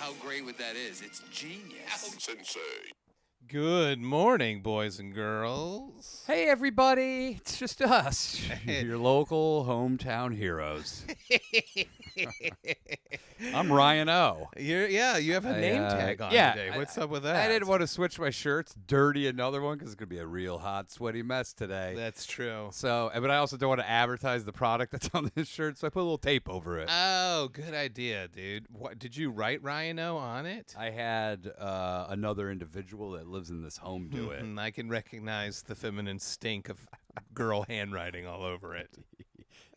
how great what that is. It's genius. Sensei. Good morning, boys and girls. Hey, everybody. It's just us, your local hometown heroes. I'm Ryan O. You have a name tag on today. What's up with that? I didn't want to switch my shirts. Dirty another one because it's going to be a real hot, sweaty mess today. That's true. So, but I also don't want to advertise the product that's on this shirt, so I put a little tape over it. Oh, good idea, dude. What did you write Ryan O on it? I had another individual that lives in this home do it. I can recognize the feminine stink of girl handwriting all over it.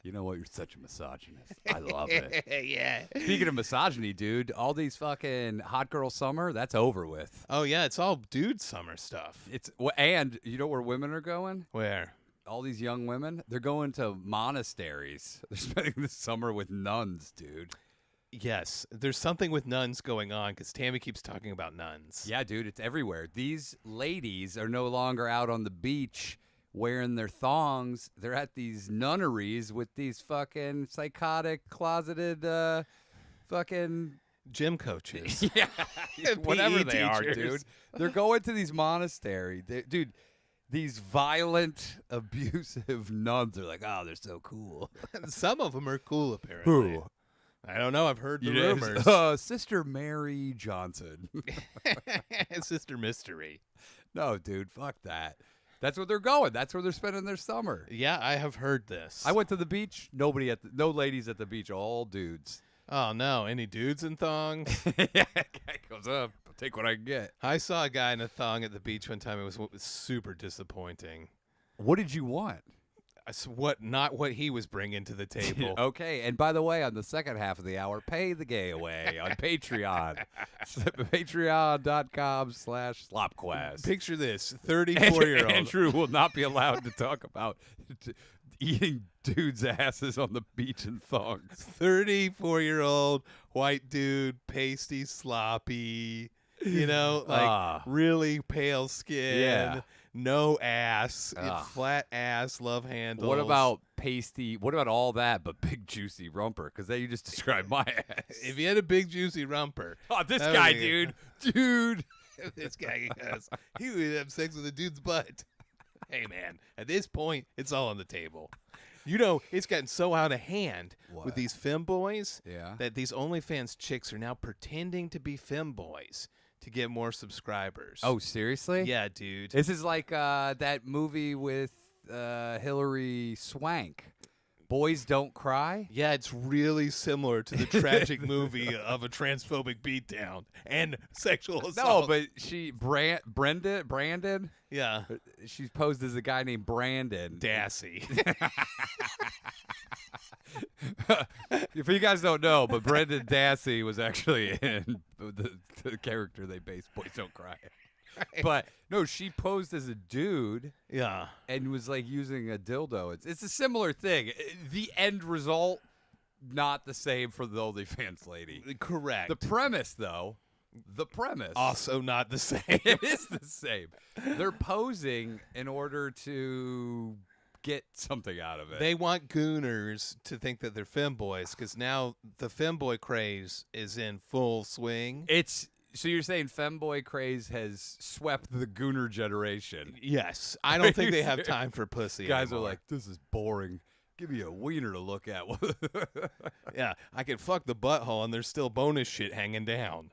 You know what? You're such a misogynist. I love it. Yeah. Speaking of misogyny, dude, all these fucking hot girl summer, that's over with. Oh, yeah, it's all dude summer stuff. And you know where women are going? Where? All these young women, they're going to monasteries. They're spending the summer with nuns, dude. Yes, there's something with nuns going on because Tammy keeps talking about nuns. Yeah, dude, it's everywhere. These ladies are no longer out on the beach wearing their thongs. They're at these nunneries with these fucking psychotic, closeted, fucking Gym coaches. yeah, whatever PE they are, teachers. dude. They're going to these monasteries. Dude, these violent, abusive nuns are like, oh, they're so cool. Some of them are cool, apparently. Who? I don't know. I've heard the rumors. Sister Mary Johnson. Sister Mystery. No, dude, fuck that. That's where they're going. That's where they're spending their summer. Yeah, I have heard this. I went to the beach. No ladies at the beach. All dudes. Oh, no. Any dudes in thongs? Yeah, guy goes up. I'll take what I can get. I saw a guy in a thong at the beach one time. It was super disappointing. What did you want? Not what he was bringing to the table. Okay, and by the way, on the second half of the hour, pay the gay away on Patreon. Patreon.com/SlopQuest. Picture this, 34-year-old. Andrew will not be allowed to talk about eating dudes' asses on the beach in thongs. 34-year-old white dude, pasty, sloppy, really pale skin. Yeah. No ass, flat ass, love handles. What about pasty? What about all that, but big juicy rumper? Because you just described my ass. If you had a big juicy rumper. Oh, this guy, dude. This guy goes, he would have sex with a dude's butt. Hey, man, at this point, it's all on the table. You know, it's gotten so out of hand with these femboys that these OnlyFans chicks are now pretending to be femboys to get more subscribers. Oh, seriously? Yeah, dude. This is like that movie with Hilary Swank. Boys Don't Cry? Yeah, it's really similar to the tragic movie of a transphobic beatdown and sexual assault. No, but Brandon? Yeah. She's posed as a guy named Brandon. Dassey. If you guys don't know, but Brendan Dassey was actually in the character they based Boys Don't Cry. But no, she posed as a dude, and was like using a dildo. It's a similar thing. The end result, not the same for the OnlyFans lady. Correct. The premise, though, also not the same. It is the same. They're posing in order to get something out of it. They want Gooners to think that they're femboys because now the femboy craze is in full swing. So you're saying femboy craze has swept the Gooner generation? Yes. I don't think they have time for pussy Guys anymore. are like, this is boring. Give me a wiener to look at. Yeah, I can fuck the butthole and there's still bonus shit hanging down.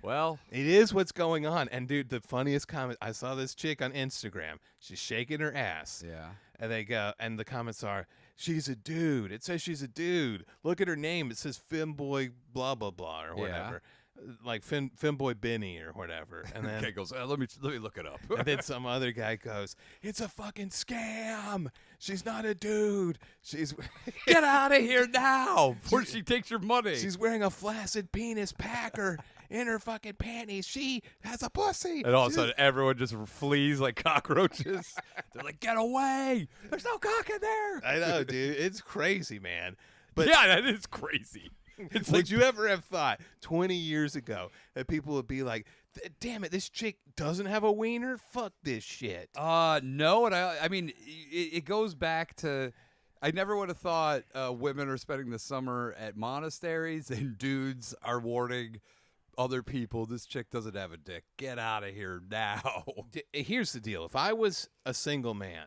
Well, it is what's going on. And, dude, the funniest comment, I saw this chick on Instagram. She's shaking her ass. Yeah. And they go, and the comments are, she's a dude. It says she's a dude. Look at her name. It says femboy blah, blah, blah, or whatever. Like femboy Benny or whatever. And then guy goes, let me look it up. And then some other guy goes, it's a fucking scam. She's not a dude. She's get out of here now before she takes your money. She's wearing a flaccid penis packer in her fucking panties. She has a pussy. And all of a sudden, everyone just flees like cockroaches. They're like, get away. There's no cock in there. I know, dude. It's crazy, man. But yeah, that is crazy. Would you ever have thought 20 years ago that people would be like, damn it, this chick doesn't have a wiener? Fuck this shit. No, and I mean, it goes back to, I never would have thought women are spending the summer at monasteries and dudes are warning other people, this chick doesn't have a dick. Get out of here now. Here's the deal. If I was a single man.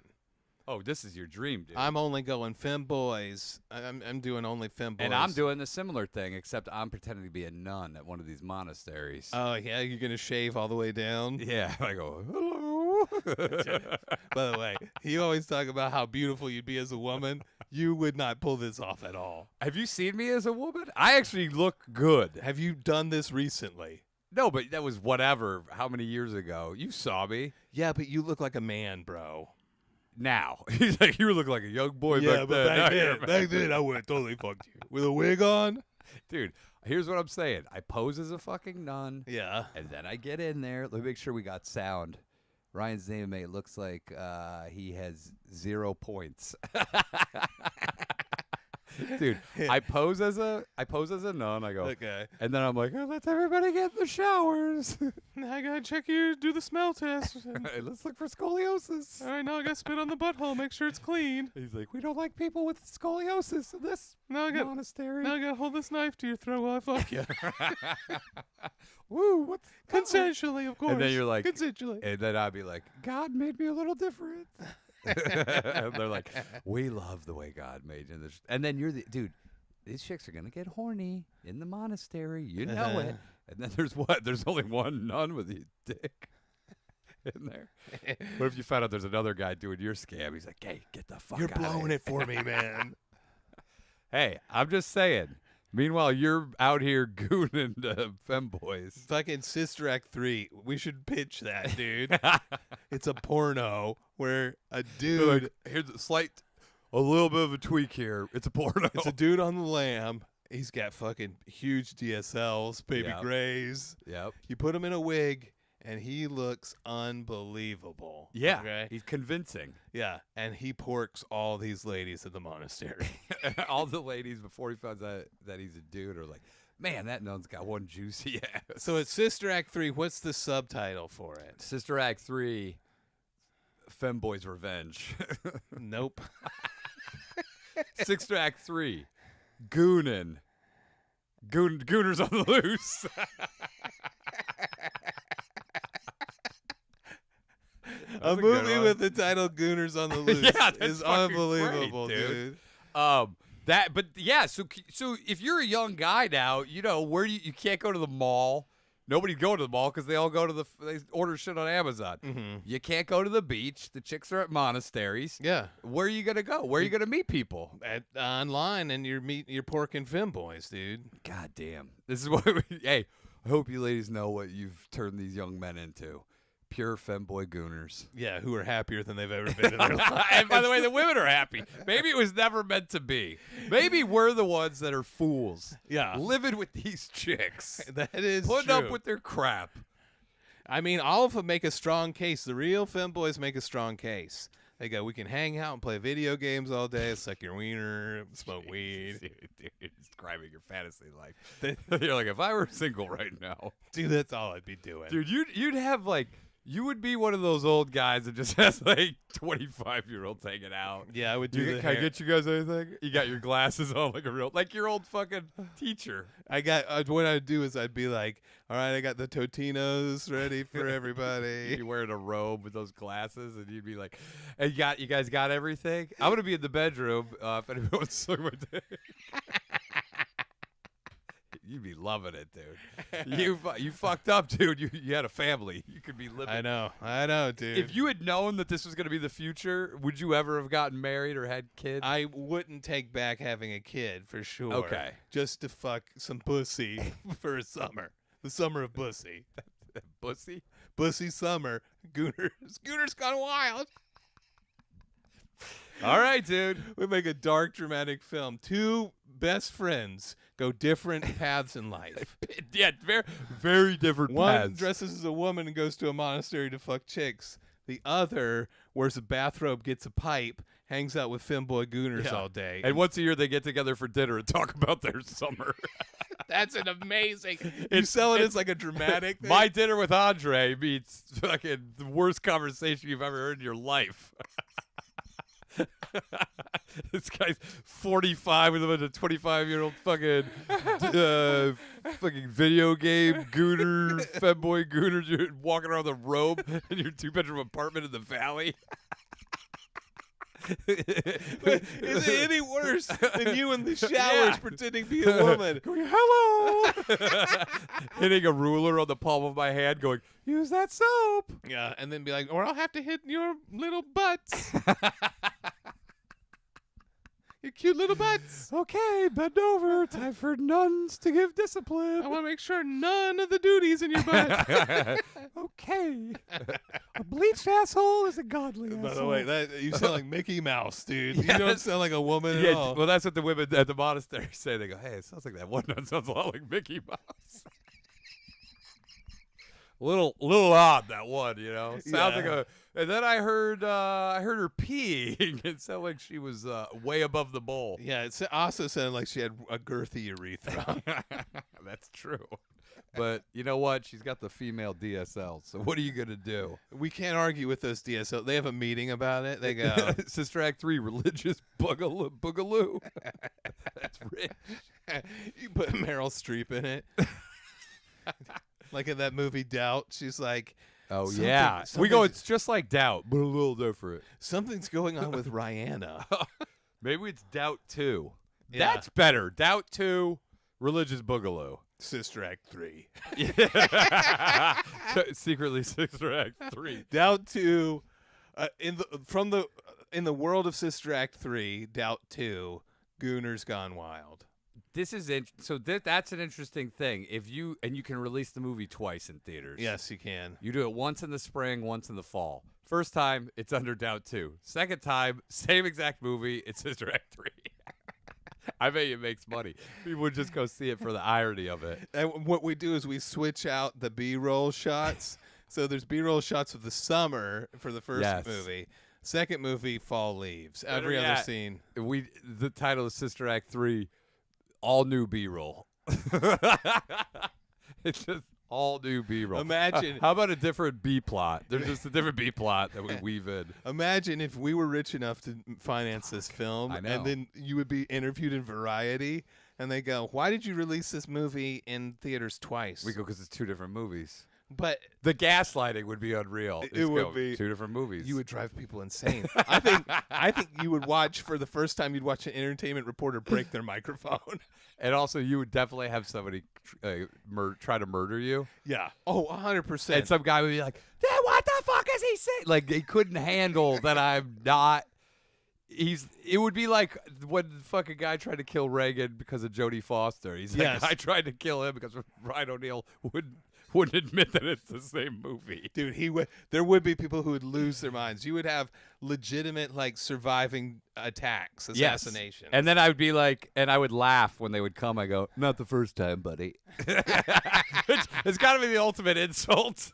Oh, this is your dream, dude. I'm only going femboys. I'm doing only femboys. And I'm doing a similar thing, except I'm pretending to be a nun at one of these monasteries. Oh, yeah? You're going to shave all the way down? Yeah. I go, hello. By the way, you always talk about how beautiful you'd be as a woman. You would not pull this off at all. Have you seen me as a woman? I actually look good. Have you done this recently? No, but that was whatever. How many years ago? You saw me. Yeah, but you look like a man, bro. Now. He's like, you look like a young boy back then. Back then, I would have totally fucked you. With a wig on? Dude, here's what I'm saying. I pose as a fucking nun. Yeah. And then I get in there. Let me make sure we got sound. Ryan's name, mate, looks like he has 0 points. Dude, yeah. I pose as a nun. I go, okay. And then I'm like, oh, let's everybody get in the showers. Now I gotta check you, do the smell test. Hey, let's look for scoliosis. All right, now I gotta spit on the butthole, make sure it's clean. He's like, we don't like people with scoliosis in this monastery. Now I gotta hold this knife to your throat while I fuck you. Woo, what's consensually, of course. And then you're like, consensually. And then I'd be like, God made me a little different. And they're like, we love the way God made you. And then you're the dude. These chicks are gonna get horny in the monastery. You know it. And then there's only one nun with a dick in there. What if you found out there's another guy doing your scam? He's like, hey, get the fuck You're out blowing of it for me, man. Hey, I'm just saying. Meanwhile, you're out here gooning femboys. Fucking Sister Act 3. We should pitch that, dude. It's a porno where a dude. Like, here's a little bit of a tweak here. It's a porno. It's a dude on the lam. He's got fucking huge DSLs, baby grays. Yep. You put him in a wig, and he looks unbelievable. Yeah. Okay? He's convincing. Yeah. And he porks all these ladies at the monastery. All the ladies, before he finds out that he's a dude, are like, man, that nun's got one juicy ass. So it's Sister Act 3. What's the subtitle for it? Sister Act 3, Femboy's Revenge. Nope. Sister Act 3, Goonin'. Gooner's on the loose. A movie with the title Gooners on the Loose is unbelievable, great, dude. So if you're a young guy now, you know, where you can't go to the mall. Nobody's going to the mall because they all go to they order shit on Amazon. Mm-hmm. You can't go to the beach. The chicks are at monasteries. Yeah. Where are you going to go? Where are you going to meet people? Online, and you're porking femboys, dude. God damn. This is what hey, I hope you ladies know what you've turned these young men into. Pure femboy gooners. Yeah, who are happier than they've ever been in their lives. And by the way, the women are happy. Maybe it was never meant to be. Maybe we're the ones that are fools. Yeah. Living with these chicks. That is Putting true. up with their crap. I mean, all of them make a strong case. The real femboys make a strong case. They go, we can hang out and play video games all day, suck your wiener, smoke weed. Dude, you're describing your fantasy life. You're like, if I were single right now. Dude, that's all I'd be doing. Dude, you'd have like... You would be one of those old guys that just has like 25-year-olds hanging out. Yeah, I would do Can I get you guys anything? You got your glasses on like your old fucking teacher. What I'd do is I'd be like, all right, I got the Totinos ready for everybody. You'd be wearing a robe with those glasses, and you'd be like, hey, you guys got everything? I'm going to be in the bedroom if anyone wants to suck my dick. You'd be loving it, dude. You fucked up, dude. You had a family. You could be living. I know, dude. If you had known that this was going to be the future, would you ever have gotten married or had kids? I wouldn't take back having a kid for sure. Okay. Just to fuck some pussy for a summer. The summer of bussy. Bussy? Bussy summer. Gooner's gone wild. All right, dude. We make a dark, dramatic film. Two best friends go different paths in life. Yeah, very, very different paths. One dresses as a woman and goes to a monastery to fuck chicks. The other wears a bathrobe, gets a pipe, hangs out with femboy gooners all day. And once a year they get together for dinner and talk about their summer. That's an amazing. You sell it as like a dramatic thing. My dinner with Andre means fucking the worst conversation you've ever heard in your life. This guy's 45 with a bunch of 25-year-old fucking video game Gooner, femboy Gooner, you're walking around with a robe in your 2-bedroom apartment in the valley. Is it any worse than you in the showers pretending to be a woman? Going, hello. Hitting a ruler on the palm of my hand going, use that soap. Yeah, and then be like, or I'll have to hit your little butts. Your cute little butts. Okay, bend over. Time for nuns to give discipline. I want to make sure none of the duties in your butt. Okay. A bleached asshole is a godly asshole. By the way, you sound like Mickey Mouse, dude. You don't sound like a woman at all. Well, that's what the women at the monastery say. They go, hey, it sounds like that one nun sounds a lot like Mickey Mouse. little odd, that one, you know. Sounds like a. And then I heard her peeing. It sounded like she was way above the bowl. Yeah, it also sounded like she had a girthy urethra. That's true. But you know what? She's got the female DSL. So what are you gonna do? We can't argue with those DSL. They have a meeting about it. They go, Sister Act 3, religious boogaloo. That's rich. You put Meryl Streep in it. Like in that movie Doubt, she's like, oh, yeah. We go, it's just like Doubt, but a little different. Something's going on with Rihanna. Maybe it's Doubt 2. Yeah. That's better. Doubt 2, religious boogaloo. Sister Act 3. Secretly Sister Act 3. Doubt 2, in the world of Sister Act 3, Doubt 2, Gooner's Gone Wild. This is that's an interesting thing. You can release the movie twice in theaters. Yes, you can. You do it once in the spring, once in the fall. First time, it's under Doubt 2. Second time, same exact movie, it's Sister Act 3. I bet it makes money. People would just go see it for the irony of it. And what we do is we switch out the B-roll shots. So there's B-roll shots of the summer for the first movie. Second movie, fall leaves. Every other scene. The title is Sister Act 3. All new B-roll. It's just all new B-roll. Imagine. How about a different B plot? There's just a different B plot that we weave in. Imagine if we were rich enough to finance this film, I know. and then you would be interviewed in Variety, and they go, "Why did you release this movie in theaters twice?" We go, because it's two different movies. But the gaslighting would be unreal. It would be two different movies. You would drive people insane. I think you would watch for the first time. You'd watch an entertainment reporter break their microphone, and also you would definitely have somebody try to murder you. Yeah. Oh, 100%. And some guy would be like, "What the fuck is he saying?" Like he couldn't handle that. I'm not. It would be like when the fucking guy tried to kill Reagan because of Jodie Foster. He's like, I tried to kill him because Ryan O'Neal wouldn't admit that it's the same movie. Dude, there would be people who would lose their minds. You would have legitimate, like, surviving attacks, assassinations. Yes. And then I would be like, and I would laugh when they would come. I go, "Not the first time, buddy." It's got to be the ultimate insult.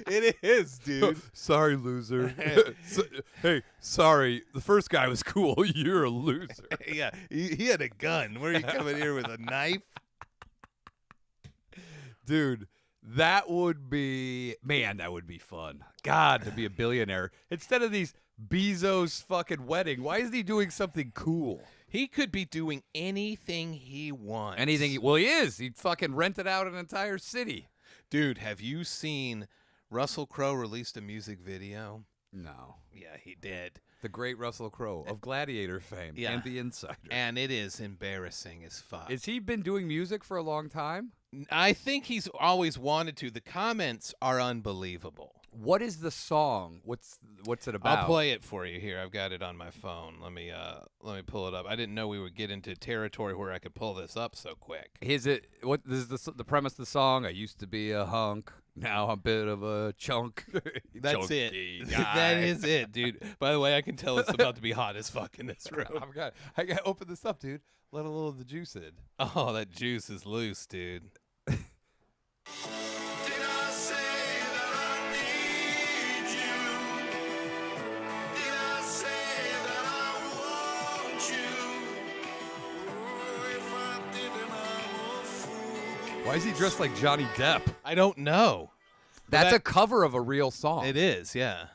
It is, dude. Sorry, loser. Hey, sorry. The first guy was cool. You're a loser. Yeah, he had a gun. Where are you coming here with a knife? Dude, that would be fun. God, to be a billionaire. Instead of these Bezos fucking wedding, why isn't he doing something cool? He could be doing anything he wants. Well, he is. He fucking rented out an entire city. Dude, have you seen Russel Crowe released a music video? No. Yeah, he did. The great Russel Crowe of Gladiator fame and The Insider. And it is embarrassing as fuck. Has he been doing music for a long time? I think he's always wanted to. The comments are unbelievable. What is the song? What's it about? I'll play it for you here. I've got it on my phone. Let me pull it up. I didn't know we would get into territory where I could pull this up so quick. This is the premise of the song? I used to be a hunk. Now I'm a bit of a chunk. That's Chunky it. guy. That is it, dude. By the way, I can tell it's about to be hot as fuck in this room. I got to open this up, dude. Let a little of the juice in. Oh, that juice is loose, dude. Why is he dressed like Johnny Depp? I don't know. That's a cover of a real song. It is, yeah.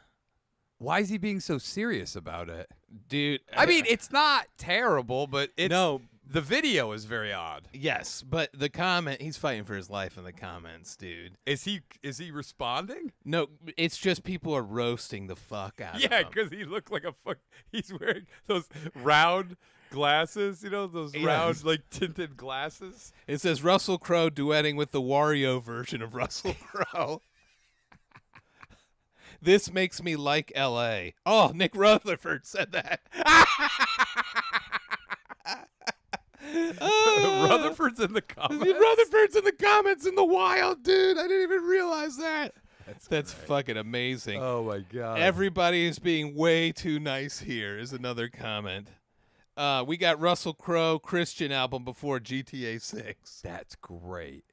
Why is he being so serious about it? Dude. I mean, it's not terrible, but it's No. the video is very odd. Yes, but the comment, he's fighting for his life in the comments, dude. Is he responding? No, it's just people are roasting the fuck out of him. Yeah, because he looked like a fuck. He's wearing those round glasses, those round, like, tinted glasses. It says Russell Crowe duetting with the Wario version of Russell Crowe. This makes me like L.A. Oh, Nick Rutherford said that. Rutherford's in the comments. Rutherford's in the comments in the wild, dude. I didn't even realize that. That's fucking amazing. Oh, my God. Everybody is being way too nice here is another comment. We got Russell Crowe Christian album before GTA 6. That's great.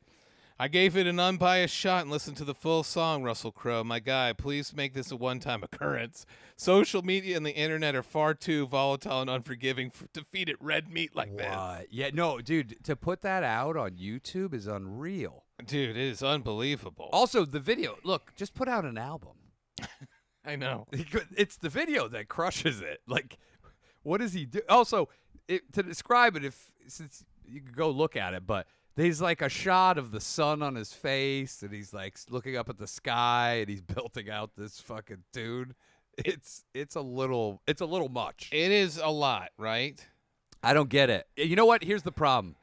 I gave it an unbiased shot and listened to the full song, Russell Crowe. My guy, please make this a one-time occurrence. Social media and the internet are far too volatile and unforgiving to feed it red meat like this. Yeah, no, dude, to put that out on YouTube is unreal. Dude, it is unbelievable. Also, the video. Look, just put out an album. I know. It's the video that crushes it. Like, what does he do? Also, to describe it, since you could go look at it, but there's like a shot of the sun on his face, and he's like looking up at the sky, and he's belting out this fucking tune. It's a little much. It is a lot, right? I don't get it. You know what? Here's the problem.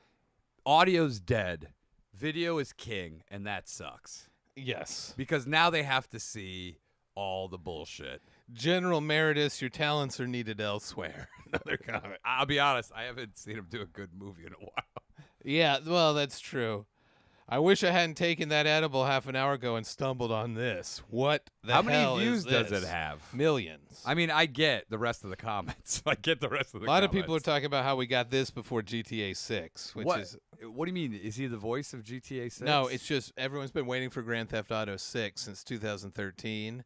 Audio's dead. Video is king, and that sucks. Yes. Because now they have to see all the bullshit. General Meredith, your talents are needed elsewhere. Another comment. I'll be honest, I haven't seen him do a good movie in a while. Yeah, well, that's true. I wish I hadn't taken that edible half an hour ago and stumbled on this. What the hell How many views is this? does it have? Millions. I mean, I get the rest of the comments. A lot of people are talking about how we got this before GTA 6, which is... What do you mean? Is he the voice of GTA 6? No, it's just everyone's been waiting for Grand Theft Auto 6 since 2013.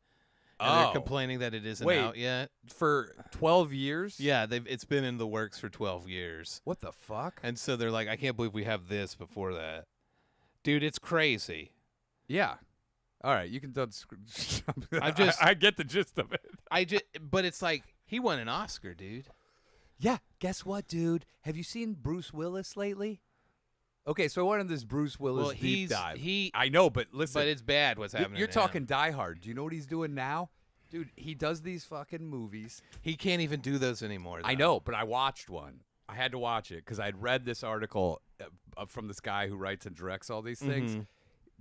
And they're complaining that it isn't out yet. For 12 years? Yeah, it's been in the works for 12 years. What the fuck? And so they're like, I can't believe we have this before that. Dude, it's crazy. Yeah. All right, you can done. I get the gist of it. But it's like he won an Oscar, dude. Yeah. Guess what, dude? Have you seen Bruce Willis lately? Okay, so I went on this Bruce Willis deep dive. I know, but listen. But it's bad what's happening. You're talking Die Hard. Do you know what he's doing now? Dude, he does these fucking movies. He can't even do those anymore, though. I know, but I watched one. I had to watch it because I'd read this article from this guy who writes and directs all these things. Mm-hmm.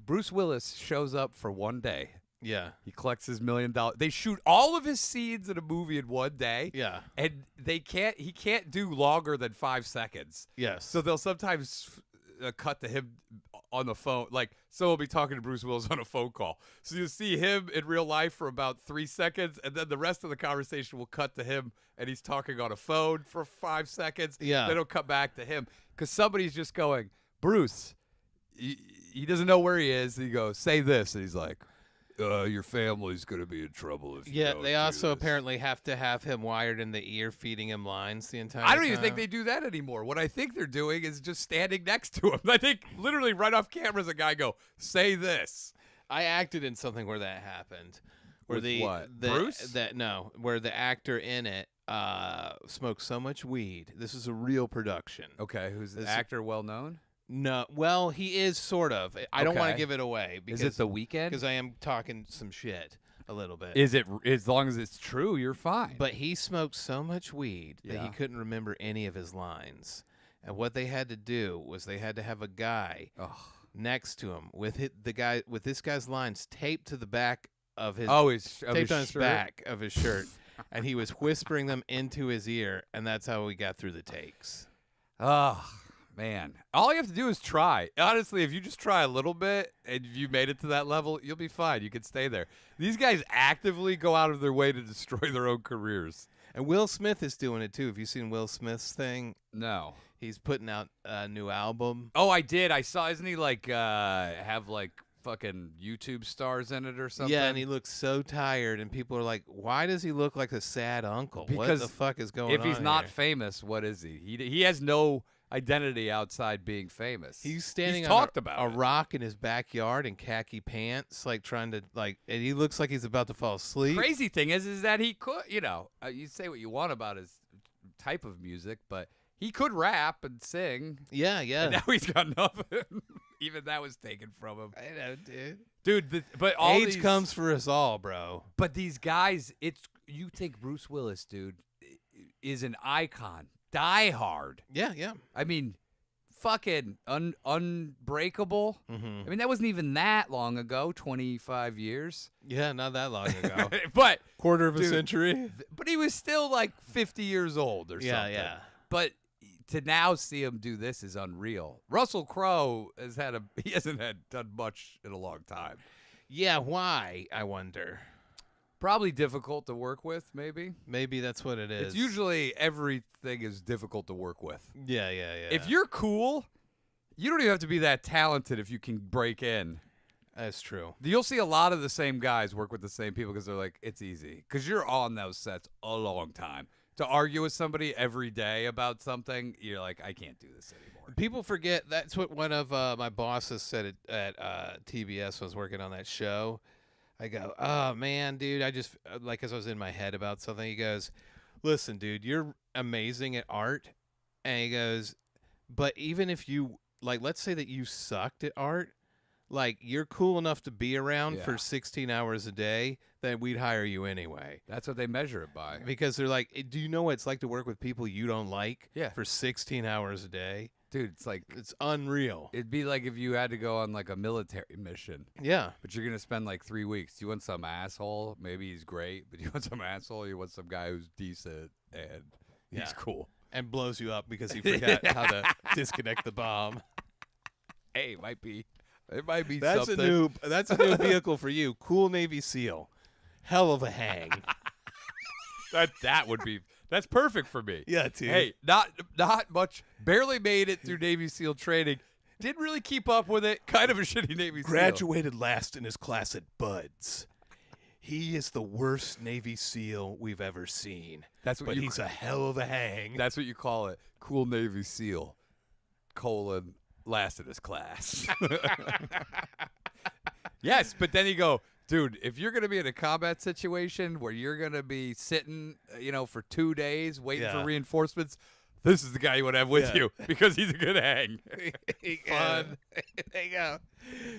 Bruce Willis shows up for one day. Yeah. He collects his $1 million. They shoot all of his scenes in a movie in one day. Yeah. And he can't do longer than 5 seconds. Yes. So they'll sometimes cut to him on the phone. Like, someone will be talking to Bruce Willis on a phone call. So you'll see him in real life for about 3 seconds, and then the rest of the conversation will cut to him, and he's talking on a phone for 5 seconds. Yeah. Then it'll cut back to him. Because somebody's just going, Bruce, he doesn't know where he is. And he goes, say this. And he's like, your family's going to be in trouble if you don't they do also this. apparently have to have him wired in the ear feeding him lines the entire time. I don't even think they do that anymore. What I think they're doing is just standing next to him. I think literally right off camera is a guy go, say this. I acted in something where that happened. Where With what? Bruce? Where the actor in it smoked so much weed. This is a real production. Okay, who's the actor well known? No, well, he is sort of. I don't want to Okay. give it away because Is it The Weeknd? because I am talking some shit a little bit. Is it, as long as it's true, you're fine. But he smoked so much weed that he Yeah. couldn't remember any of his lines. And what they had to do was they had to have a guy next to him with this guy's lines taped to the back of his taped on his back of his shirt, and he was whispering them into his ear, and that's how we got through the takes. Oh, man. All you have to do is try. Honestly, if you just try a little bit and you made it to that level, you'll be fine. You can stay there. These guys actively go out of their way to destroy their own careers. And Will Smith is doing it too. Have you seen Will Smith's thing? No. He's putting out a new album. Oh, I did. I saw. Isn't he like have like fucking YouTube stars in it or something? Yeah, and he looks so tired, and people are like, "Why does he look like a sad uncle? Because what the fuck is going on?" If he's not here? famous, what is he? He has no identity outside being famous. He's standing talked on about a rock in his backyard in khaki pants, like trying to and he looks like he's about to fall asleep. Crazy thing is that he could, you say what you want about his type of music, but he could rap and sing. Yeah, yeah. And now he's got nothing. Even that was taken from him. I know, dude. Dude, but all age comes for us all, bro. But these guys, you think Bruce Willis, dude, is an icon. Die Hard. Yeah, yeah. I mean, fucking Unbreakable. Mm-hmm. I mean, that wasn't even that long ago, 25 years. Yeah, not that long ago. But quarter of a century. But he was still like 50 years old or something. Yeah. But to now see him do this is unreal. Russell Crowe he hasn't done much in a long time. Yeah, why? I wonder. Probably difficult to work with, maybe. Maybe that's what it is. It's usually everything is difficult to work with. Yeah. If you're cool, you don't even have to be that talented if you can break in. That's true. You'll see a lot of the same guys work with the same people because they're like, it's easy. Because you're on those sets a long time. To argue with somebody every day about something, you're like, I can't do this anymore. People forget. That's what one of my bosses said at TBS when I was working on that show. I go, oh, man, dude, I just, as I was in my head about something, he goes, listen, dude, you're amazing at art. And he goes, but even if you, let's say that you sucked at art, you're cool enough to be around for 16 hours a day, then we'd hire you anyway. That's what they measure it by. Because they're like, do you know what it's like to work with people you don't like for 16 hours a day? Dude, it's unreal. It'd be like if you had to go on a military mission. Yeah. But you're going to spend 3 weeks. Do you want some asshole? Maybe he's great, but you want some asshole? You want some guy who's decent and he's cool. And blows you up because he forgot how to disconnect the bomb. Hey, it might be that's something. That's a new vehicle for you. Cool Navy SEAL. Hell of a hang. That would be. That's perfect for me. Yeah, dude. Hey, not much. Barely made it through Navy SEAL training. Didn't really keep up with it. Kind of a shitty Navy SEAL. Graduated last in his class at Buds. He is the worst Navy SEAL we've ever seen. But he's a hell of a hang. That's what you call it. Cool Navy SEAL. Last in his class. Yes, but then you go, dude, if you're going to be in a combat situation where you're going to be sitting, for 2 days waiting for reinforcements, this is the guy you want to have with you because he's a good hang. Fun. There you go.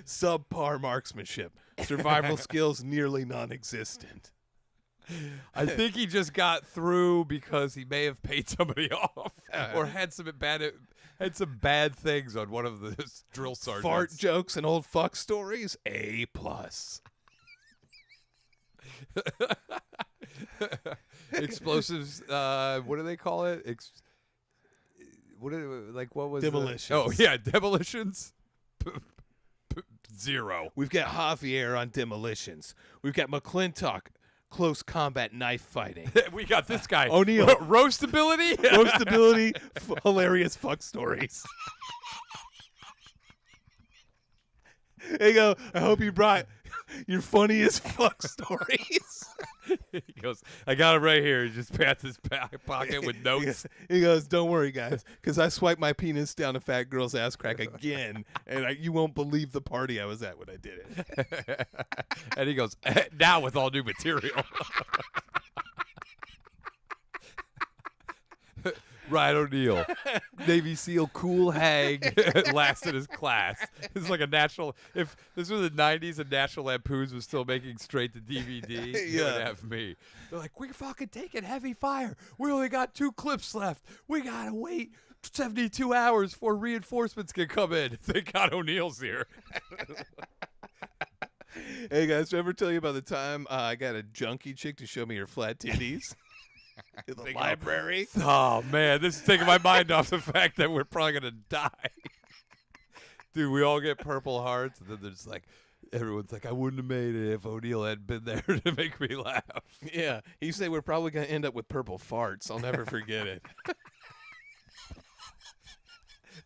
Subpar marksmanship. Survival skills nearly non-existent. I think he just got through because he may have paid somebody off or had some bad things on one of the drill sergeants. Fart jokes and old fuck stories, A+. Explosives, what do they call it? What was demolitions? Oh yeah, demolitions. 0. We've got Javier on demolitions. We've got McClintock, close combat knife fighting. We got this guy, O'Neill, roastability, hilarious fuck stories. There you go. I hope you brought your funniest fuck stories. He goes, I got him right here. He just pats his pocket with notes. He goes, don't worry, guys, because I swiped my penis down a fat girl's ass crack again, and you won't believe the party I was at when I did it. And he goes, now with all new material. Ryan O'Neill, Navy SEAL, cool hang, last in his class. It's like a national. If this was the '90s and National Lampoons was still making straight to DVD, you would have me. They're like, we're fucking taking heavy fire. We only got 2 clips left. We gotta wait 72 hours before reinforcements can come in. Thank God O'Neill's here. Hey guys, did I ever tell you about the time I got a junkie chick to show me her flat titties? In the library. Oh man, this is taking my mind off the fact that we're probably gonna die. Dude, we all get Purple Hearts, and then there's everyone's like, I wouldn't have made it if O'Neill hadn't been there to make me laugh. Yeah, he said we're probably gonna end up with purple farts. I'll never forget it.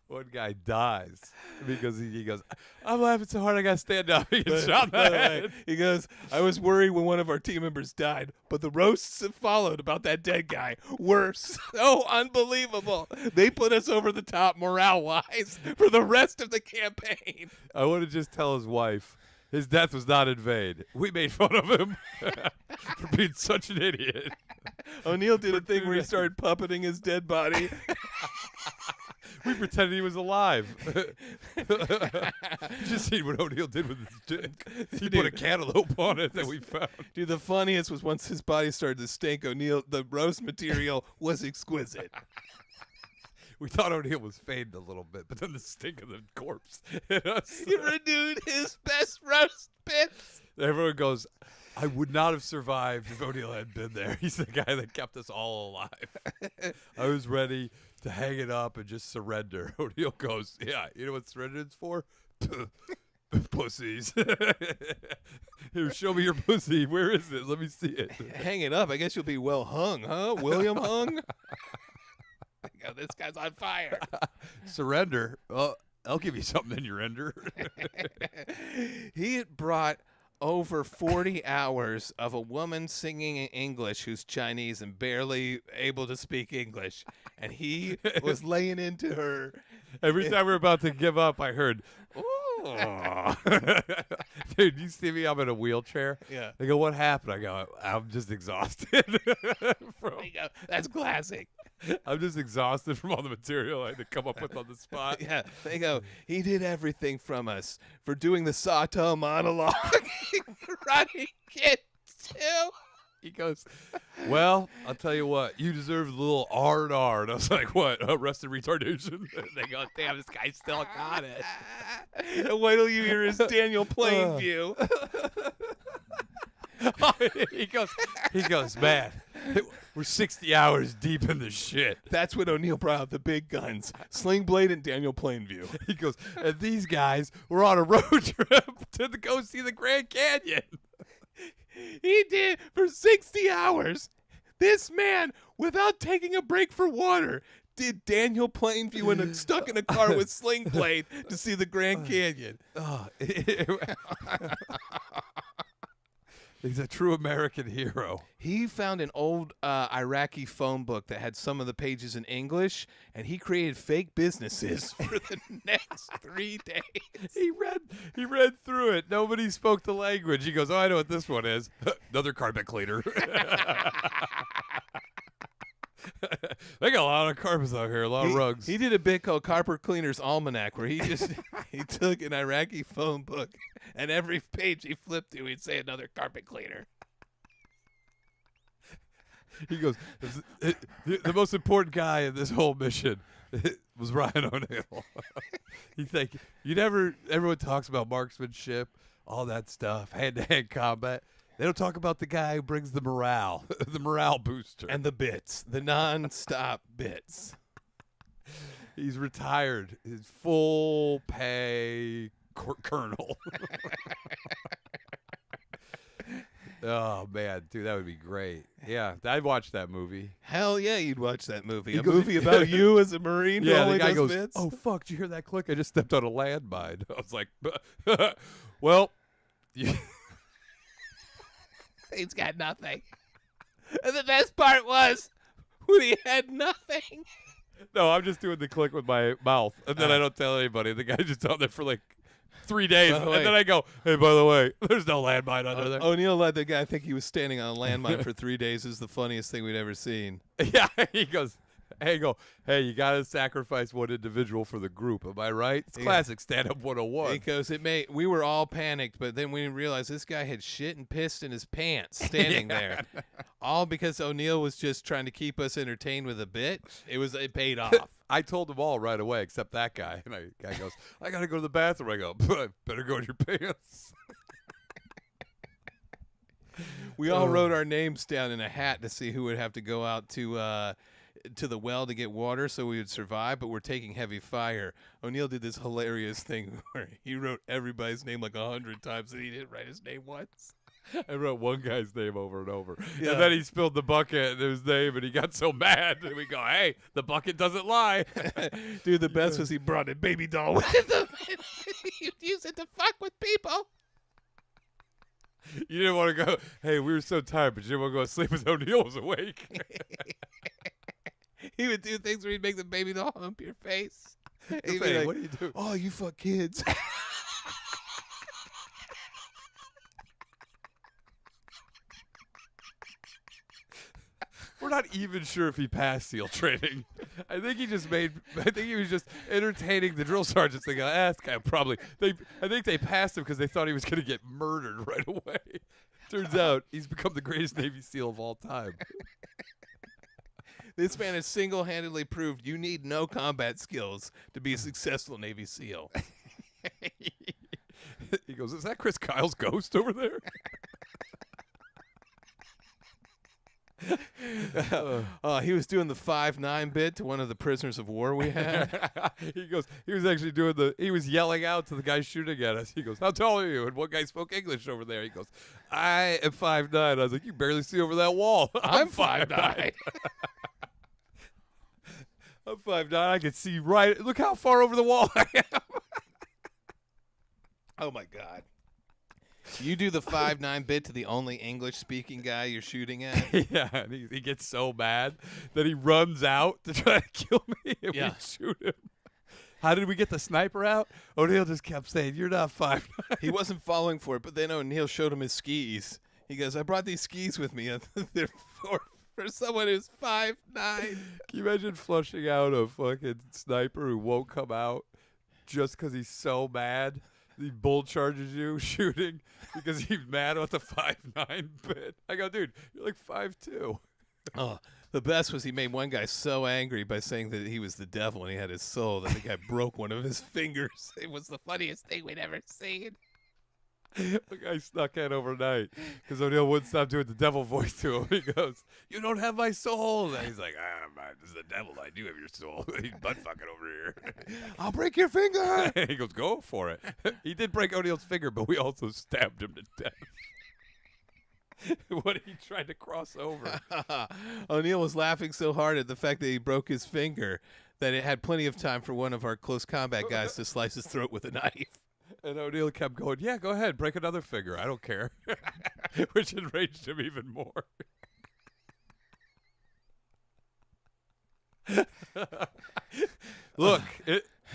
One guy dies because he goes, I'm laughing so hard I got to stand up. He gets shot in the head. He goes, I was worried when one of our team members died, but the roasts that followed about that dead guy were so unbelievable. They put us over the top morale-wise for the rest of the campaign. I want to just tell his wife, his death was not in vain. We made fun of him for being such an idiot. O'Neill did a thing where he started puppeting his dead body. We pretended he was alive. You just seen what O'Neill did with his dick. He put a cantaloupe on it that we found. Dude, the funniest was once his body started to stink, O'Neill, the roast material was exquisite. We thought O'Neill was fading a little bit, but then the stink of the corpse hit us. He renewed his best roast bits. Everyone goes, I would not have survived if O'Neill had been there. He's the guy that kept us all alive. I was ready to hang it up and just surrender. O'Neill goes, yeah, you know what surrendering's for? Pussies. Here, show me your pussy. Where is it? Let me see it. Hang it up. I guess you'll be well hung, huh? William Hung? Oh, this guy's on fire. Surrender? Well, I'll give you something in your ender. He had brought over 40 hours of a woman singing in English who's Chinese and barely able to speak English. And he was laying into her. Every time we're about to give up, I heard, ooh. Dude, you see me? I'm in a wheelchair. Yeah. They go, what happened? I go, I'm just exhausted. That's classic. I'm just exhausted from all the material I had to come up with on the spot. Yeah, they go, he did everything from us for doing the Sato monologue. Karate Kid 2. He goes, well, I'll tell you what, you deserve a little R&R. And I was like, what, arrested retardation? And they go, damn, this guy still got it. Wait till you hear his Daniel Plainview. he goes, man, we're 60 hours deep in the shit. That's when O'Neill brought out the big guns, Sling Blade and Daniel Plainview. He goes, and these guys were on a road trip to go see the Grand Canyon. He did for 60 hours. This man, without taking a break for water, did Daniel Plainview and stuck in a car with Sling Blade to see the Grand Canyon. He's a true American hero. He found an old Iraqi phone book that had some of the pages in English, and he created fake businesses for the next 3 days. He read through it. Nobody spoke the language. He goes, oh, I know what this one is. Another carpet cleaner. They got a lot of carpets out here, a lot of rugs. He did a bit called Carpet Cleaner's Almanac, where he took an Iraqi phone book, and every page he flipped to, he'd say another carpet cleaner. He goes, the most important guy in this whole mission was Ryan O'Neill. He's like, everyone talks about marksmanship, all that stuff, hand-to-hand combat. They don't talk about the guy who brings the morale, the morale booster. And the bits, the non-stop bits. He's retired. His full pay colonel. Oh, man. Dude, that would be great. Yeah, I'd watch that movie. Hell yeah, you'd watch that movie. Movie about you as a Marine who only the guy does goes, bits? oh, fuck, did you hear that click? I just stepped on a landmine. I was like, well, he's got nothing. And the best part was when he had nothing. No, I'm just doing the click with my mouth, and then I don't tell anybody. The guy just on there for like 3 days, and then I go, hey, by the way, there's no landmine under there. O'Neill let the guy think he was standing on a landmine for 3 days. Is the funniest thing we'd ever seen. Yeah, he goes, hey, you got to sacrifice one individual for the group. Am I right? It's classic stand-up 101. Because we were all panicked, but then we realized this guy had shit and pissed in his pants standing there. All because O'Neill was just trying to keep us entertained with a bit. It paid off. I told them all right away, except that guy. And the guy goes, I got to go to the bathroom. I go, better go in your pants. We all wrote our names down in a hat to see who would have to go out to the well to get water so we would survive, but we're taking heavy fire. O'Neill did this hilarious thing where he wrote everybody's name like 100 times and he didn't write his name once. I wrote one guy's name over and over. Yeah. And then he spilled the bucket and his name, and he got so mad. And we go, hey, the bucket doesn't lie. Dude, the best was he brought a baby doll with him. He'd use it to fuck with people. You didn't want to go, hey, we were so tired, but you didn't want to go to sleep as O'Neill was awake. He would do things where he'd make the baby doll hump your face. He'd be Hey, like, what do you do? oh, you fuck kids. We're not even sure if he passed SEAL training. I think he was just entertaining the drill sergeants. They go, this guy probably. I think they passed him because they thought he was going to get murdered right away. Turns out he's become the greatest Navy SEAL of all time. This man has single-handedly proved you need no combat skills to be a successful Navy SEAL. He goes, is that Chris Kyle's ghost over there? He was doing the 5'9" bit to one of the prisoners of war we had. He was yelling out to the guy shooting at us. He goes, how tall are you? And one guy spoke English over there. He goes, I am 5'9". I was like, you barely see over that wall. I'm 5'9". I'm 5'9". I can see right. Look how far over the wall I am. Oh, my God. You do the 5'9" bit to the only English-speaking guy you're shooting at? Yeah, and he gets so mad that he runs out to try to kill me, and we shoot him. How did we get the sniper out? O'Neill just kept saying, you're not 5'9". He wasn't falling for it, but then O'Neill showed him his skis. He goes, I brought these skis with me. They're for someone who's 5'9". Can you imagine flushing out a fucking sniper who won't come out just because he's so mad? He bull charges you shooting because he's mad about the 5'9" bit. I go, dude, you're like 5'2". Oh, the best was he made one guy so angry by saying that he was the devil and he had his soul that the guy broke one of his fingers. It was the funniest thing we'd ever seen. The guy snuck in overnight because O'Neill wouldn't stop doing the devil voice to him. He goes, you don't have my soul. And he's like, this is the devil. I do have your soul. He's butt fucking over here. I'll break your finger. He goes, go for it. He did break O'Neill's finger, but we also stabbed him to death. When he tried to cross over. O'Neill was laughing so hard at the fact that he broke his finger that it had plenty of time for one of our close combat guys to slice his throat with a knife. And O'Neill kept going, yeah, go ahead, break another finger. I don't care. Which enraged him even more. Look,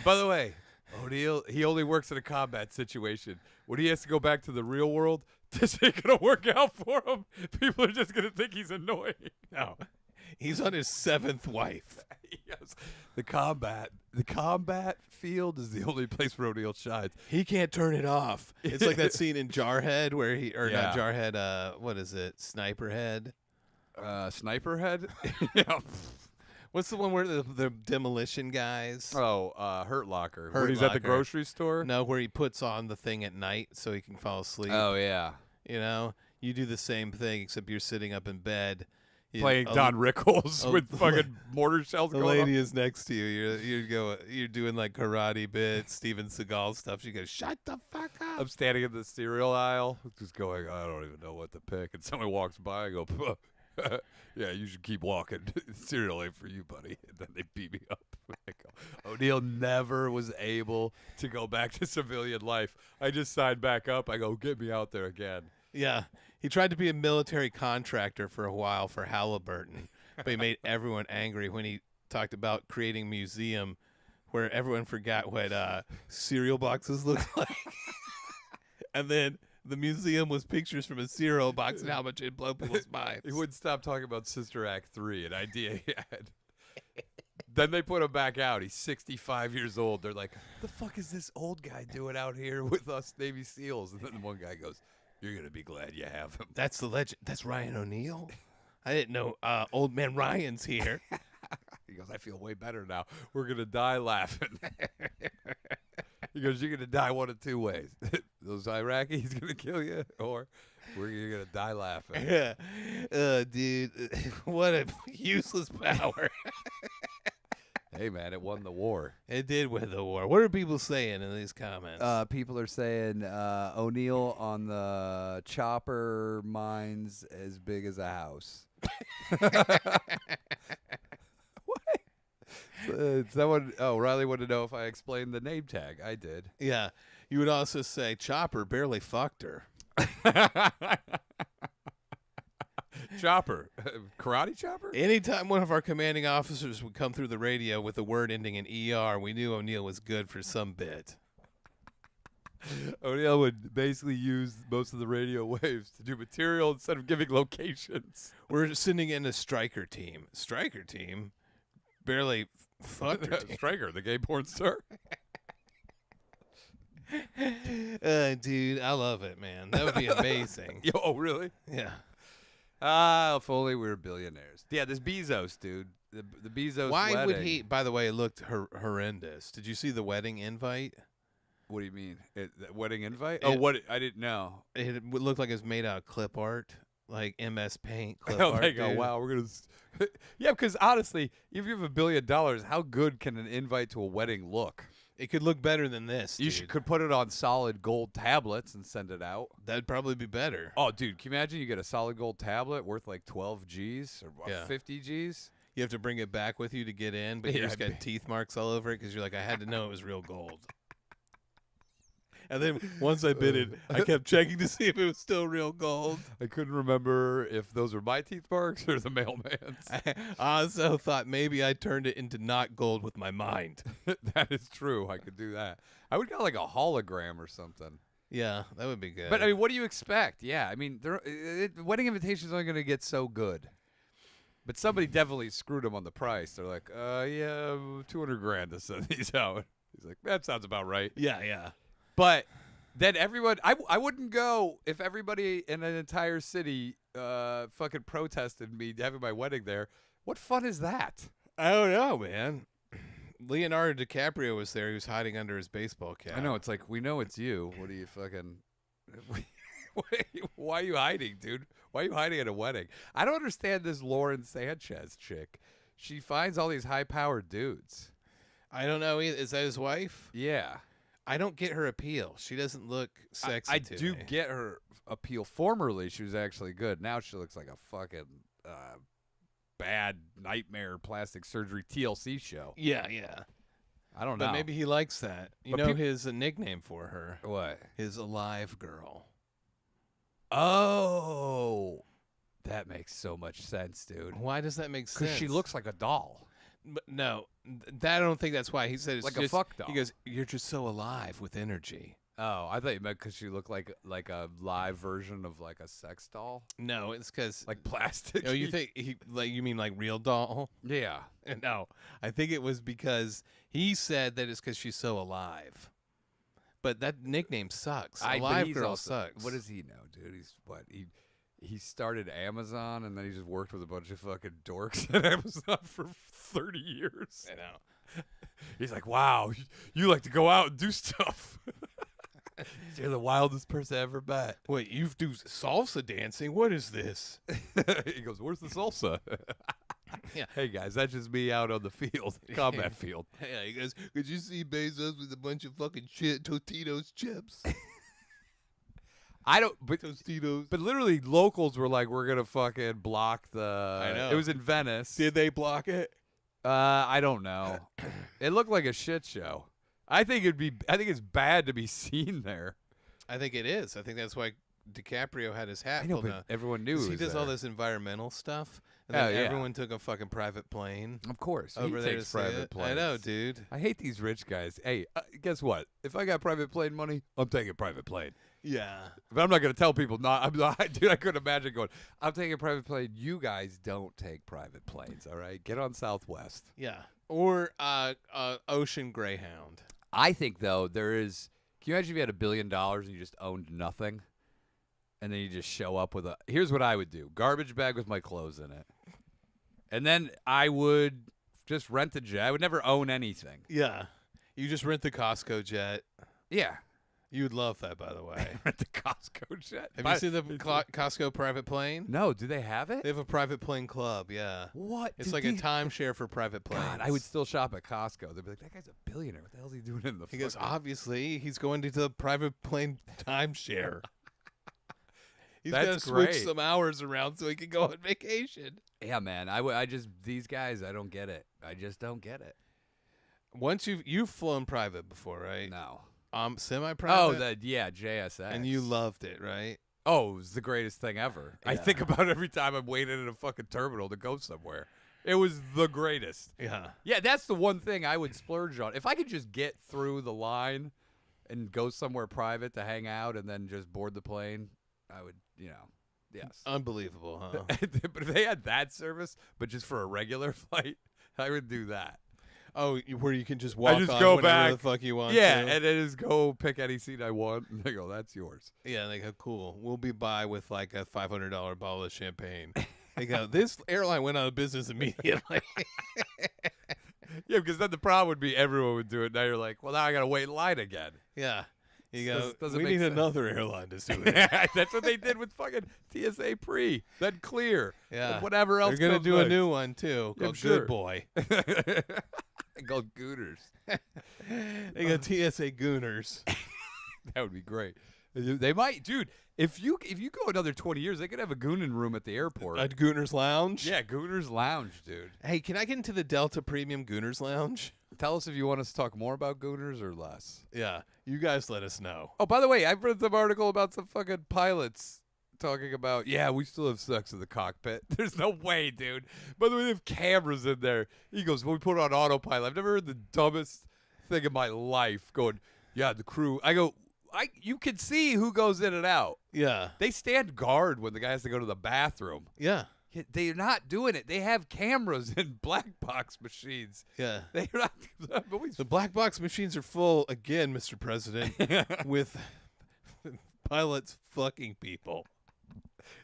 by the way, O'Neill, he only works in a combat situation. When he has to go back to the real world, this ain't going to work out for him. People are just going to think he's annoying. No. He's on his 7th wife. Yes. The combat field is the only place where O'Neill shines. He can't turn it off. It's like that scene in Jarhead where not Jarhead, what is it? Sniperhead? Sniperhead? Yeah. What's the one where the demolition guys? Oh, Hurt Locker. Hurt when he's at the Locker. grocery store? No, where he puts on the thing at night so he can fall asleep. Oh, yeah. You know? You do the same thing except you're sitting up in bed. Playing Don Rickles with fucking mortar shells the going lady off. is next to you. You're doing like karate bits, Steven Seagal stuff. She goes, "Shut the fuck up." I'm standing in the cereal aisle, just going, I don't even know what to pick. And someone walks by, I go, yeah, you should keep walking. Cereal ain't for you, buddy. And then they beat me up. I go, O'Neill never was able to go back to civilian life. I just signed back up. I go, get me out there again. Yeah. He tried to be a military contractor for a while for Halliburton, but he made everyone angry when he talked about creating a museum where everyone forgot what cereal boxes looked like. And then the museum was pictures from a cereal box and how much it'd blow people's minds. He wouldn't stop talking about Sister Act 3, an idea he had. Then they put him back out. He's 65 years old. They're like, the fuck is this old guy doing out here with us Navy SEALs? And then one guy goes, you're going to be glad you have him. That's the legend. That's Ryan O'Neill. I didn't know old man Ryan's here. He goes, I feel way better now. We're going to die laughing. He goes, you're going to die one of two ways. Those Iraqis going to kill you, or you're going to die laughing. Yeah. Dude, what a useless power. Hey, man, it won the war. It did win the war. What are people saying in these comments? People are saying O'Neill on the chopper mine's as big as a house. What? Someone, Riley wanted to know if I explained the name tag. I did. Yeah. You would also say Chopper barely fucked her. Chopper. Karate chopper? Anytime one of our commanding officers would come through the radio with a word ending in ER, we knew O'Neill was good for some bit. O'Neill would basically use most of the radio waves to do material instead of giving locations. We're sending in a striker team. Striker team? Barely fucked her team. Striker, the gay porn star. Dude, I love it, man. That would be amazing. Yo, oh, really? Yeah. If only we were billionaires. Yeah, this Bezos, dude. The Bezos Why wedding. would he, by the way, it looked horrendous. Did you see the wedding invite? What do you mean? The wedding invite? What? I didn't know. It would look like it was made out of clip art, like MS Paint clip Oh, art. they go, wow, we're going to... Yeah, because honestly, if you have $1 billion, how good can an invite to a wedding look? It could look better than this, You dude. could put it on solid gold tablets and send it out. That'd probably be better. Oh, dude, can you imagine you get a solid gold tablet worth like 12 G's or 50 G's? You have to bring it back with you to get in, but you just got teeth marks all over it because you're like, I had to know it was real gold. And then once I bid it, I kept checking to see if it was still real gold. I couldn't remember if those were my teeth marks or the mailman's. I also thought maybe I turned it into not gold with my mind. That is true. I could do that. I would get like a hologram or something. Yeah, that would be good. But I mean, what do you expect? Yeah, I mean, wedding invitations aren't going to get so good. But somebody definitely screwed him on the price. They're like, yeah, $200,000 to send these out. He's like, that sounds about right. Yeah. But then everyone, I wouldn't go if everybody in an entire city fucking protested me having my wedding there. What fun is that? I don't know, man. Leonardo DiCaprio was there. He was hiding under his baseball cap. I know. It's like, we know it's you. What are you fucking... Why are you hiding, dude? Why are you hiding at a wedding? I don't understand this Lauren Sanchez chick. She finds all these high-powered dudes. I don't know either. Is that his wife? Yeah. I don't get her appeal. She doesn't look sexy I to do me. get her appeal. Formerly, she was actually good. Now she looks like a fucking bad nightmare plastic surgery TLC show. Yeah. I don't know. But maybe he likes that. You But know his nickname for her? What? His Alive Girl. Oh, that makes so much sense, dude. Why does that make sense? Because she looks like a doll. But no, I don't think that's why. He said it's Like just, a fuck doll. He goes, you're just so alive with energy. Oh, I thought you meant because she looked like a live version of like a sex doll, No, it's because like plastic. Oh, you think you mean like real doll? Yeah. No, I think it was because he said that it's because she's so alive. But that nickname sucks. Alive Girl sucks. What does he know, dude? He's what? He started Amazon and then he just worked with a bunch of fucking dorks at Amazon for 30 years. I know. He's like, wow, you like to go out and do stuff. You're the wildest person I ever met. Wait, you do salsa dancing? What is this? He goes, where's the salsa? Yeah. Hey, guys, that's just me out on the field, combat field. Yeah, he goes, could you see Bezos with a bunch of fucking shit Tostitos chips? I don't, but Tostitos. But literally, locals were like, "We're gonna fucking block the." I know. It was in Venice. Did they block it? I don't know. It looked like a shit show. I think it's bad to be seen there. I think it is. I think that's why DiCaprio had his hat I know, pulled but down. everyone knew. He does all this. this environmental stuff, and then Oh, yeah. everyone took a fucking private plane Of course, over he there takes to see private it. planes. I know, dude. I hate these rich guys. Hey, guess what? If I got private plane money, I'm taking private plane. Yeah. But I'm not going to tell people not. I'm not, dude. I couldn't imagine going. I'm taking a private plane. You guys don't take private planes. All right, get on Southwest. Yeah. Or Ocean Greyhound. I think though there is. Can you imagine if you had $1 billion and you just owned nothing, and then you just show up with a? Here's what I would do: garbage bag with my clothes in it, and then I would just rent a jet. I would never own anything. Yeah. You just rent the Costco jet. Yeah. You'd love that, by the way. Rent the Costco jet. Have you seen the Costco private plane? No, do they have it? They have a private plane club, yeah. What? It's like a timeshare for private planes. God, I would still shop at Costco. They'd be like, that guy's a billionaire. What the hell is he doing in the He goes, obviously, he's going to the private plane timeshare. He's going to switch some hours around so he can go on vacation. Yeah, man. I just, these guys, I don't get it. I just don't get it. Once you've flown private before, right? No. Semi-private? Oh, yeah, JSX. And you loved it, right? Oh, it was the greatest thing ever. Yeah. I think about it every time I'm waiting in a fucking terminal to go somewhere. It was the greatest. Yeah. Yeah, that's the one thing I would splurge on. If I could just get through the line and go somewhere private to hang out and then just board the plane, I would, yes. Unbelievable, huh? But if they had that service, but just for a regular flight, I would do that. Oh, where you can just walk just on go whenever back. the fuck you want Yeah, to. and then just go pick any seat I want. And they go, that's yours. Yeah, they go, cool. We'll be by with like a $500 bottle of champagne. They go, this airline went out of business immediately. Yeah, because then the problem would be everyone would do it. Now you're like, well, now I got to wait in line again. Yeah. You go, Doesn't we make need sense. another airline to do it. That's what they did with fucking TSA pre, then clear, Yeah. and whatever else. They're going to do a next. new one, too, Yeah, called sure. Good Boy. Called Gooners. They got TSA Gooners. That would be great. They might, dude. If you go another 20 years, they could have a Goonin room at the airport. At Gooners Lounge? Yeah, Gooners Lounge, dude. Hey, can I get into the Delta Premium Gooners Lounge? Tell us if you want us to talk more about Gooners or less. Yeah, you guys let us know. Oh, by the way, I've read some article about some fucking pilots talking about, yeah, we still have sex in the cockpit. There's no way, dude. By the way, they have cameras in there. He goes, well, we put it on autopilot. I've never heard the dumbest thing in my life going, yeah, the crew. I go, you can see who goes in and out. Yeah. They stand guard when the guy has to go to the bathroom. Yeah. They're not doing it. They have cameras in black box machines. Yeah. They're not. The black box machines are full, again, Mr. President, with pilots fucking people.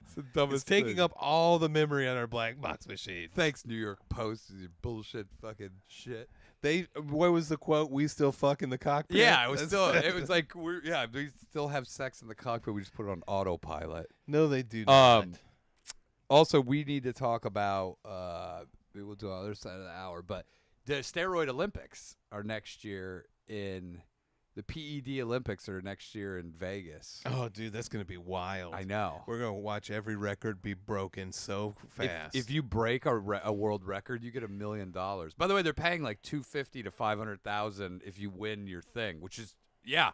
It's the dumbest It's taking thing. up all the memory on our black box machine. Thanks, New York Post, your bullshit fucking shit. What was the quote? We still fuck in the cockpit? Yeah, it was like, we still have sex in the cockpit. We just put it on autopilot. No, they do not. Also, we need to talk about, we'll do on the other side of the hour, but the steroid Olympics are next year the PED Olympics are next year in Vegas. Oh, dude, that's going to be wild. I know. We're going to watch every record be broken so fast. If you break a world record, you get $1 million. By the way, they're paying like $250,000 to $500,000 if you win your thing, which is, yeah,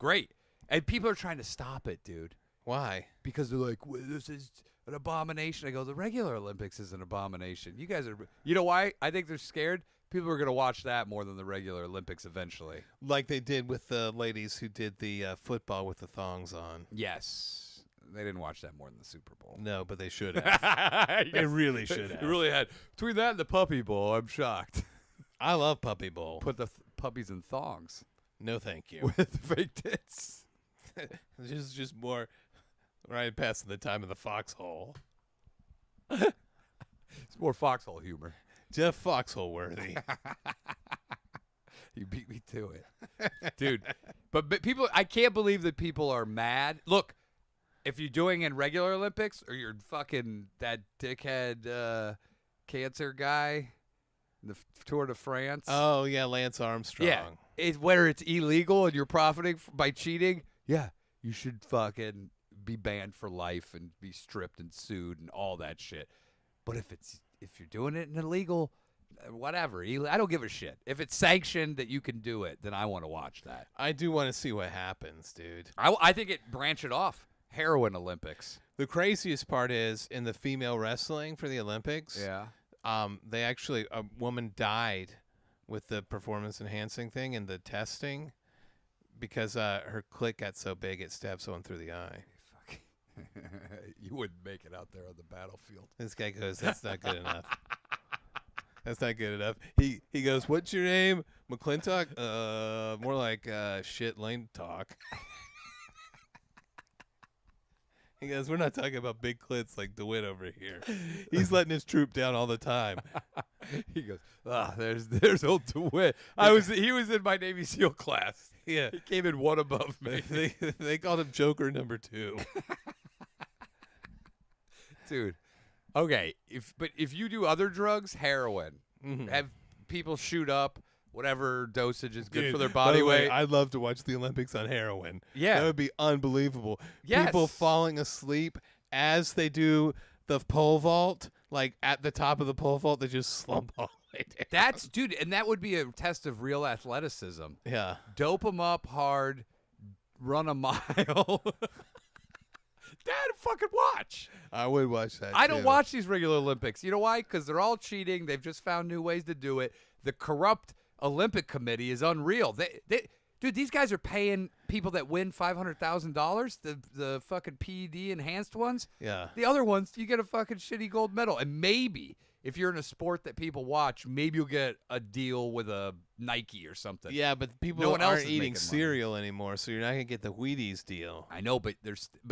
great. And people are trying to stop it, dude. Why? Because they're like, well, this is an abomination. I go, the regular Olympics is an abomination. You guys are, you know why? I think they're scared. People are going to watch that more than the regular Olympics eventually. Like they did with the ladies who did the football with the thongs on. Yes. They didn't watch that more than the Super Bowl. No, but they should have. They really should have. They really had. Between that and the Puppy Bowl, I'm shocked. I love Puppy Bowl. Put the puppies in thongs. No, thank you. With fake tits. This is just more right past the time of the foxhole. It's more foxhole humor. Jeff Foxhole worthy. You beat me to it. Dude. But people, I can't believe that people are mad. Look, if you're doing in regular Olympics or you're fucking that dickhead cancer guy in the Tour de France. Oh, yeah, Lance Armstrong. Yeah. Whether it's illegal and you're profiting by cheating, yeah, you should fucking be banned for life and be stripped and sued and all that shit. But if you're doing it in illegal, whatever, I don't give a shit. If it's sanctioned that you can do it, then I want to watch that. I do want to see what happens, dude. I think it branch it off. Heroin Olympics. The craziest part is in the female wrestling for the Olympics. Yeah. They actually, a woman died with the performance enhancing thing and the testing because her clit got so big it stabbed someone through the eye. You wouldn't make it out there on the battlefield. This guy goes, that's not good enough. That's not good enough. He goes, what's your name? McClintock? More like shit lane talk. He goes, we're not talking about big clits like DeWitt over here. He's letting his troop down all the time. He goes, there's old DeWitt. He was in my Navy SEAL class. Yeah. He came in one above me. They called him Joker number 2. Dude. Okay, if you do other drugs, heroin, Mm-hmm. have people shoot up, whatever dosage is good Dude, for their by body the way, weight. I'd love to watch the Olympics on heroin. Yeah. That would be unbelievable. Yes. People falling asleep as they do the pole vault, like at the top of the pole vault, they just slump all the way down. Dude, and that would be a test of real athleticism. Yeah. Dope them up hard, run a mile. Dad, fucking watch. I would watch that. I don't too. watch these regular Olympics. You know why? Because they're all cheating. They've just found new ways to do it. The corrupt Olympic Committee is unreal. Dude, these guys are paying people that win $500,000, the fucking PED enhanced ones. Yeah. The other ones, you get a fucking shitty gold medal. And maybe, if you're in a sport that people watch, maybe you'll get a deal with a Nike or something. Yeah, but people No one else aren't is eating making money. cereal anymore, so you're not gonna get the Wheaties deal. I know, but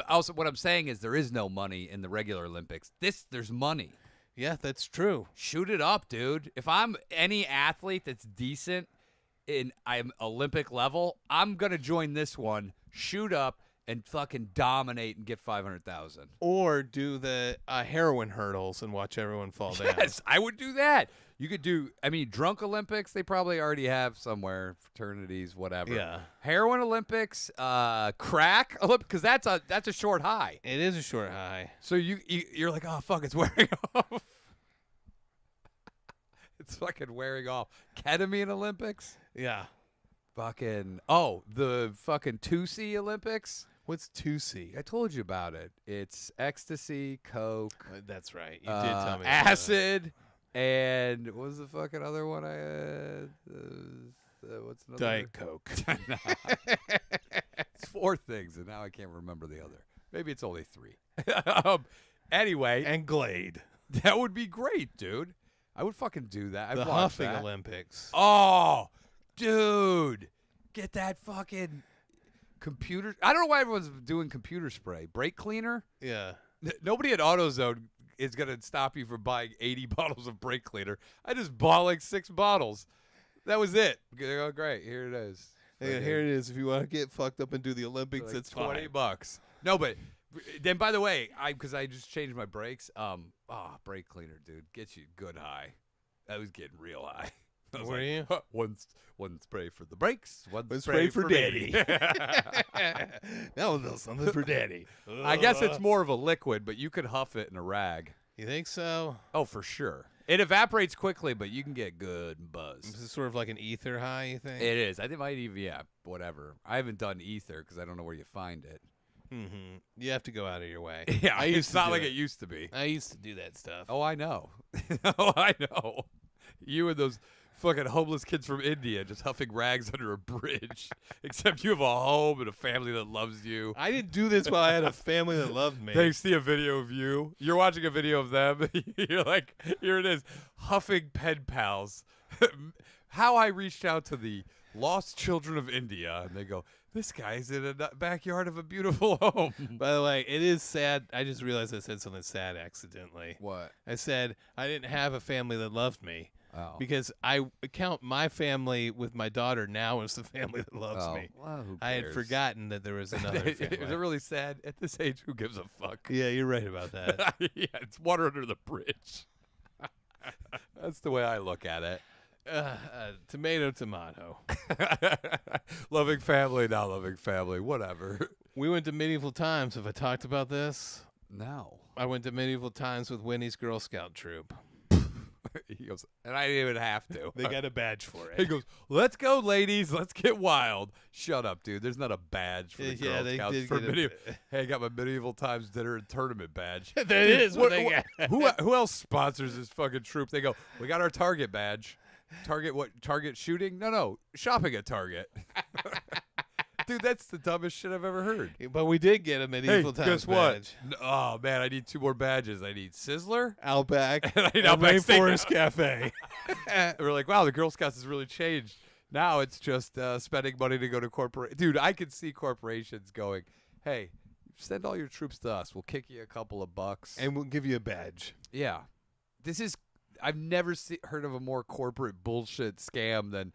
also what I'm saying is there is no money in the regular Olympics. There's money. Yeah, that's true. Shoot it up, dude. If I'm any athlete that's decent I'm Olympic level, I'm gonna join this one. Shoot up and fucking dominate and get 500,000. Or do the heroin hurdles and watch everyone fall down. Yes, I would do that. You could do, drunk Olympics, they probably already have somewhere, fraternities, whatever. Yeah. Heroin Olympics, crack Olympics, because that's a short high. It is a short high. So you're like, oh, fuck, it's wearing off. It's fucking wearing off. Ketamine Olympics? Yeah. The fucking 2C Olympics? What's 2C? I told you about it. It's ecstasy, coke. That's right. You did tell me. Acid, and what was the fucking other one I had? What's another? Diet Coke. It's 4 things, and now I can't remember the other. Maybe it's only 3. Anyway. And Glade. That would be great, dude. I would fucking do that. I'd The watch Huffing that. Olympics. Oh, dude. Get that fucking computer. I don't know why everyone's doing computer spray. Brake cleaner? Yeah. Nobody at AutoZone is going to stop you from buying 80 bottles of brake cleaner. I just bought like 6 bottles. That was it. Oh, great. Here it is. Yeah, here it is. If you want to get fucked up and do the Olympics, Like it's $20. fine. No, but then, by the way, because I just changed my brakes. Brake cleaner, dude, gets you good high. I was getting real high. I was Were like, you? "Huh, one spray for the brakes, one spray for me." daddy. That was a little something for daddy. I guess it's more of a liquid, but you could huff it in a rag. You think so? Oh, for sure. It evaporates quickly, but you can get good buzz. Is this sort of like an ether high, you think? It is. I think it might even, whatever. I haven't done ether because I don't know where you find it. Mm-hmm. You have to go out of your way. Yeah, I used it's to not do like it. it used to be. I used to do that stuff. Oh, I know. Oh, I know. You and those fucking homeless kids from India just huffing rags under a bridge. Except you have a home and a family that loves you. I didn't do this while I had a family that loved me. They see a video of you. You're watching a video of them. You're like, here it is, huffing pen pals. How I reached out to the lost children of India. And they go, this guy's in a backyard of a beautiful home. By the way, it is sad. I just realized I said something sad accidentally. What? I said I didn't have a family that loved me. Oh. Because I count my family with my daughter now as the family that loves me. Well, who I had cares? forgotten that there was another family. Is it really sad? At this age, who gives a fuck? Yeah, you're right about that. Yeah, it's water under the bridge. That's the way I look at it. Tomato. Loving family, not loving family, whatever. We went to medieval times. Have I talked about this? No. I went to medieval times with Winnie's Girl Scout troop. He goes, and I didn't even have to. They got a badge for it. He goes, let's go, ladies. Let's get wild. Shut up, dude. There's not a badge for the Yeah, Girl they Scouts did for get a medieval. Hey, I got my medieval times dinner and tournament badge. That Dude, is what they got. Who else sponsors this fucking troop? They go, we got our Target badge. Target what? Target shooting? No. Shopping at Target. Dude, that's the dumbest shit I've ever heard. But we did get a medieval Hey, times guess what? badge. Oh, man, I need 2 more badges. I need Sizzler. Outback And I need and Outback Rainforest Steakhouse. Cafe. And we're like, wow, the Girl Scouts has really changed. Now it's just spending money to go to corporate. Dude, I could see corporations going, hey, Send all your troops to us. We'll kick you a couple of bucks. And we'll give you a badge. Yeah. I've never heard of a more corporate bullshit scam than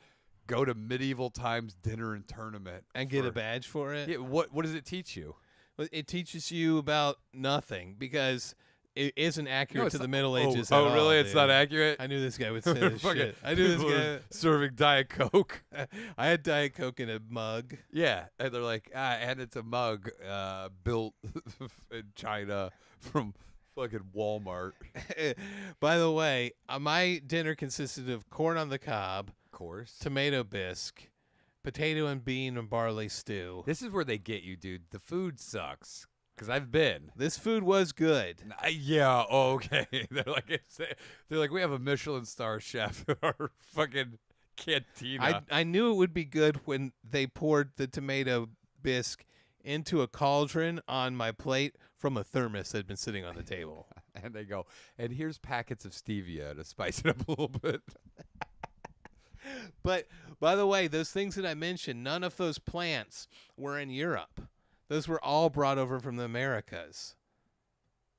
go to medieval times dinner and tournament. And get a badge for it? Yeah, what does it teach you? It teaches you about nothing because it isn't accurate to the Middle Ages. Oh, at really? all, It's dude. not accurate? I knew this guy would say this shit. I knew this guy. Serving Diet Coke. I had Diet Coke in a mug. Yeah, and they're like, and it's a mug built in China from fucking Walmart. By the way, my dinner consisted of corn on the cob, Of course. tomato bisque, potato and bean and barley stew. This is where they get you, dude. The food sucks. Because I've been. This food was good. Yeah, okay. They're like, we have a Michelin star chef in our fucking cantina. I knew it would be good when they poured the tomato bisque into a cauldron on my plate from a thermos that had been sitting on the table. And they go, and here's packets of stevia to spice it up a little bit. But, by the way, those things that I mentioned, none of those plants were in Europe. Those were all brought over from the Americas.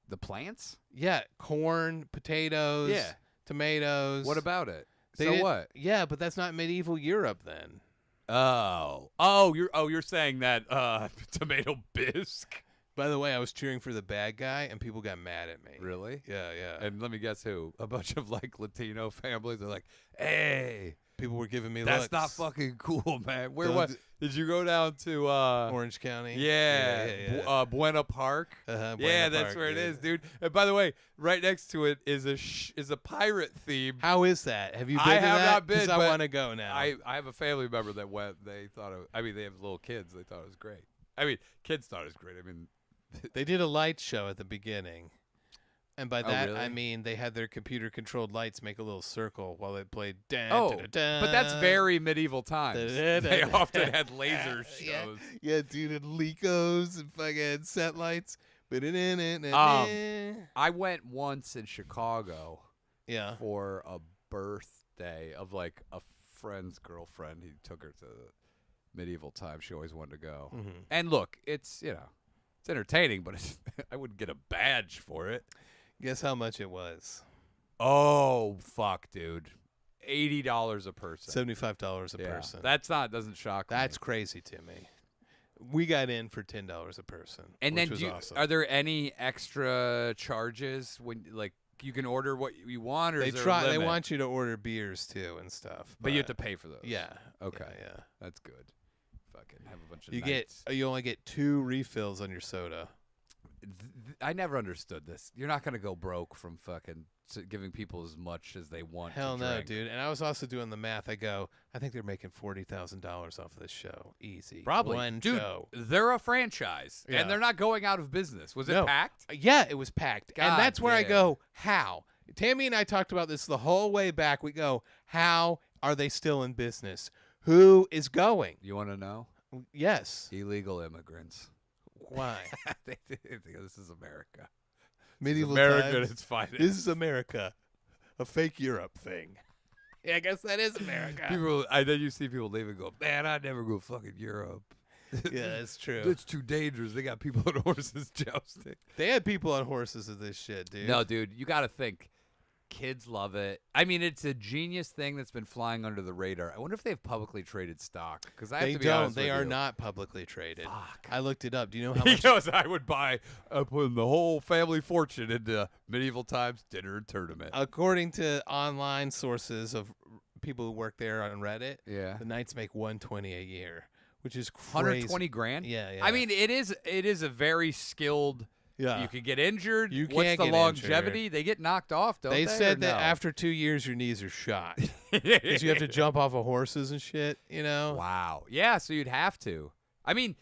The plants? Yeah, corn, potatoes, tomatoes. What about it? They What? Yeah, but that's not medieval Europe then. You're saying that tomato bisque? By the way, I was cheering for the bad guy, and people got mad at me. Really? Yeah, yeah. And let me guess who? A bunch of like Latino families are like, hey, People were giving me that's looks. not fucking cool, man. Where Don't what? d- Did you go down to Orange County. Yeah. Buena Park. Uh-huh, Yeah, Buena that's Park, where it yeah. is, dude. And by the way, right next to it is a pirate theme. How is that? Have you been I to have that? not been, 'Cause I but want to go now. I have a family member that went. They thought they have little kids. They thought it was great. I mean, kids thought it was great. I mean, They did a light show at the beginning. And by that, really? I mean they had their computer-controlled lights make a little circle while they played. but that's very medieval times. They often had laser Yeah, shows. yeah, dude, and Lecos and fucking set lights. I went once in Chicago Yeah. for a birthday of like a friend's girlfriend. He took her to medieval times. She always wanted to go. Mhm. And look, it's it's entertaining, but I wouldn't get a badge for it. Guess how much it was? Oh fuck, dude! $80 a person. $75 a Yeah, person. doesn't shock me. That's crazy to me. We got in for $10 a person. And which then was awesome. are there any extra charges when like you can order what you want, or They is there a try. They limit? want you to order beers too and stuff. but you have to pay for those. Yeah. Okay. Yeah. That's good. Fucking have a bunch of You nights. you only get 2 refills on your soda. I never understood this. You're not gonna go broke from fucking giving people as much as they want. Hell to no, drink. dude. And I was also doing the math. I think they're making $40,000 off of this show. Easy. Probably, One dude. show. They're a franchise, Yeah. and they're not going out of business. Was No. it packed? Yeah, it was packed. God and that's where I damn. go, how? Tammy and I talked about this the whole way back. We go, how are they still in business? Who is going? You want to know? Yes. Illegal immigrants. Why? They think this is America. Medieval America at times. its finest. This is America. A fake Europe thing. Yeah, I guess that is America. People, then you see people leave and go, man, I'd never go fucking Europe. Yeah, that's true. It's too dangerous. They got people on horses jousting. They had people on horses with this shit, dude. No, dude, you got to think. Kids love it. I mean, it's a genius thing that's been flying under the radar. I wonder if they have publicly traded stock. Because I have They to be don't. honest They with are you. not publicly traded. Fuck. I looked it up. Do you know how He much? goes, I would buy, putting the whole family fortune into medieval times dinner and tournament. According to online sources of people who work there on Reddit, Yeah. the Knights make $120 a year, which is crazy. 120 grand? Yeah, yeah. I mean, it is a very skilled. Yeah. You could get injured. You What's can't the get longevity? injured. They get knocked off, don't they? They said or that no? after 2 years, your knees are shot because you have to jump off of horses and shit. You know. Wow. Yeah, so you'd have to. I mean,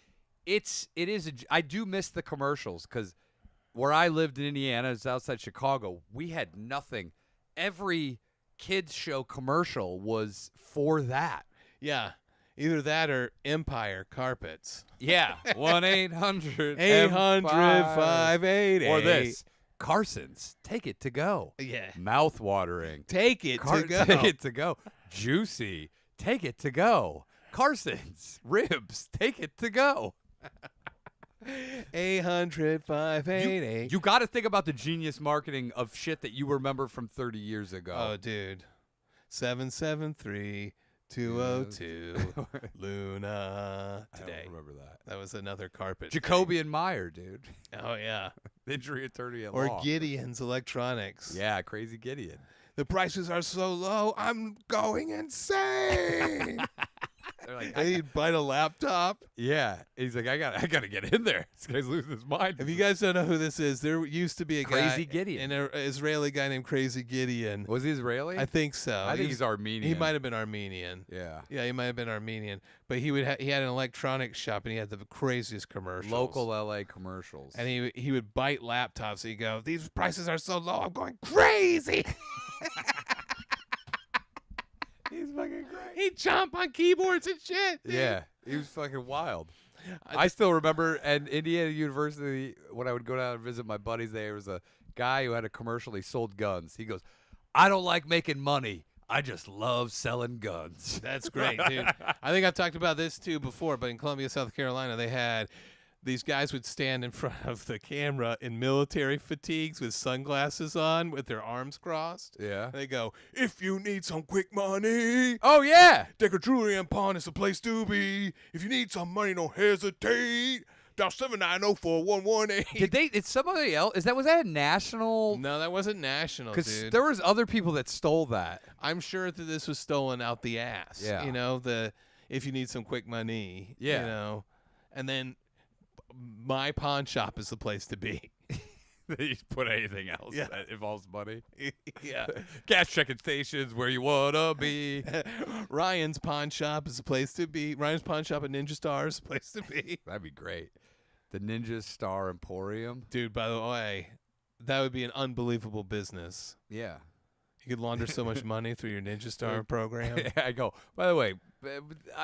I do miss the commercials because where I lived in Indiana, it's outside Chicago, we had nothing. Every kids show commercial was for that. Yeah. Either that or Empire carpets. Yeah. 1-800 800-588. Or this. Carson's. Take it to go. Yeah. Mouth watering. Take it to go. Take it to go. Juicy. Take it to go. Carson's. Ribs. Take it to go. 800-588. You got to think about the genius marketing of shit that you remember from 30 years ago. Oh, dude. 773-202 Luna today. I don't remember that. That was another carpet. Jacoby and Meyer, dude. Oh, yeah. Injury attorney at Or law. Gideon's Electronics. Yeah, Crazy Gideon. The prices are so low, I'm going insane. They're like, And he'd bite a laptop. yeah. He's like, I gotta get in there. This guy's losing his mind. If you guys don't know who this is, there used to be a Crazy guy, Gideon. an Israeli guy named Crazy Gideon. Was he Israeli? I think so. I think he's Armenian. He might have been Armenian. Yeah. Yeah, he might have been Armenian. But he had an electronics shop, and he had the craziest commercials. Local LA commercials. And he would bite laptops. He'd go, "These prices are so low, I'm going crazy." He's fucking great. He'd jump on keyboards and shit. Dude. Yeah, he was fucking wild. I still remember at Indiana University when I would go down and visit my buddies. There was a guy who had a commercial. He sold guns. He goes, "I don't like making money. I just love selling guns." That's great, dude. I think I've talked about this too before, but in Columbia, South Carolina, they had these guys would stand in front of the camera in military fatigues with sunglasses on with their arms crossed. Yeah. They go, "If you need some quick money, Oh yeah. Decker Jewelry and Pawn is the place to be. If you need some money, don't hesitate. Dial 790-4118. Did they? It's somebody else. Was that a national? No, that wasn't national, Because dude. there was other people that stole that. I'm sure that this was stolen out the ass. Yeah. You know, if you need some quick money. Yeah. You know, and then my pawn shop is the place to be. They just put anything else Yeah. that involves money. Yeah. Cash checking stations where you wanna be. Ryan's pawn shop is the place to be. Ryan's pawn shop at Ninja Star is the place to be. That'd be great. The Ninja Star Emporium. Dude, by the way, that would be an unbelievable business. Yeah. You could launder so much money through your Ninja Star program. I go, by the way,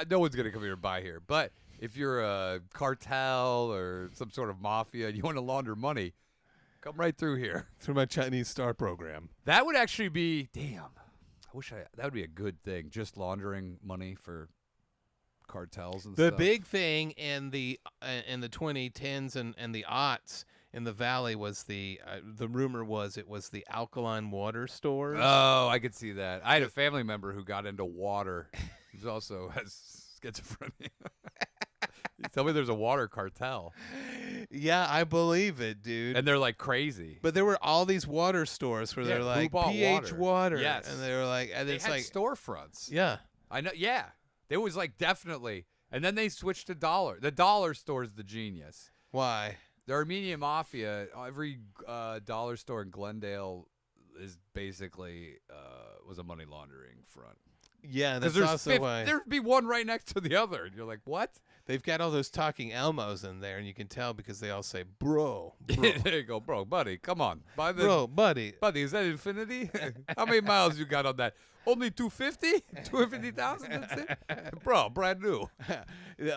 no one's going to come here and buy here. But if you're a cartel or some sort of mafia and you want to launder money, come right through here. Through my Chinese Star program. That would actually be, damn, that would be a good thing. Just laundering money for cartels and The stuff. big thing in the 2010s and the aughts in the valley was the rumor was it was the alkaline water stores. Oh, I could see that. I had a family member who got into water. He also has schizophrenia. You tell me there's a water cartel. Yeah, I believe it, dude. And they're like crazy. But there were all these water stores where Yeah, they're who like bought pH water. Yes. And they were like, and They it's had like, storefronts. yeah. I know. Yeah. It was like definitely. And then they switched to dollar. The dollar store is the genius. Why? The Armenian Mafia, every dollar store in Glendale is basically was a money laundering front. Yeah, that's There's also why there'd be one right next to the other. And you're like, what? they've got all those talking Elmos in there, and you can tell because they all say, bro, There you go, bro, buddy. Come on. Buy the bro, buddy. Buddy, is that infinity? How many miles you got on that? Only 250? 250,000? That's it? Bro, brand new.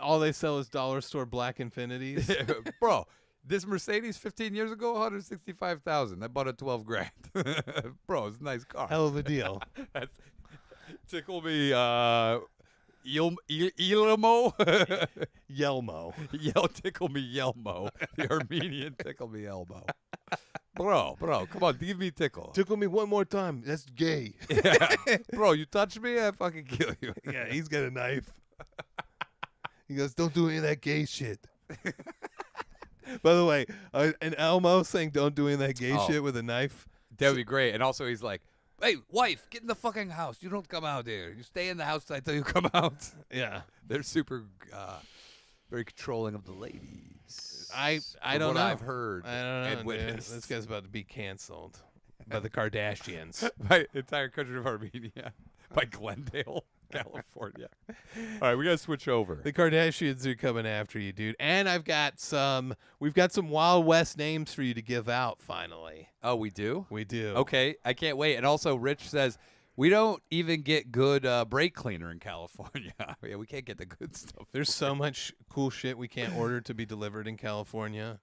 All they sell is dollar store black Infinities. Bro, this Mercedes 15 years ago, 165,000. I bought it 12 grand. Bro, it's a nice car. Hell of a deal. That's, tickle me, Ilmo. Yelmo. Tickle me Yelmo. The Armenian tickle me elbow. Bro, come on, give me tickle. Tickle me one more time. That's gay. Yeah. Bro, you touch me, I fucking kill you. Yeah, he's got a knife. He goes, don't do any of that gay shit. By the way, an Elmo saying don't do any of that gay shit with a knife. That would be great. And also he's like, hey, wife, get in the fucking house. You don't come out here. You stay in the house until you come out. Yeah. They're super, very controlling of the ladies. I From don't what know. I've heard I don't know. and Dude. witnessed. This guy's about to be canceled by the Kardashians. By the entire country of Armenia. By Glendale, California. All right, we got to switch over. The Kardashians are coming after you, dude. And we've got some Wild West names for you to give out finally. Oh, we do? We do. Okay, I can't wait. And also, Rich says, we don't even get good brake cleaner in California. Yeah, we can't get the good stuff. There's so much cool shit we can't order to be delivered in California.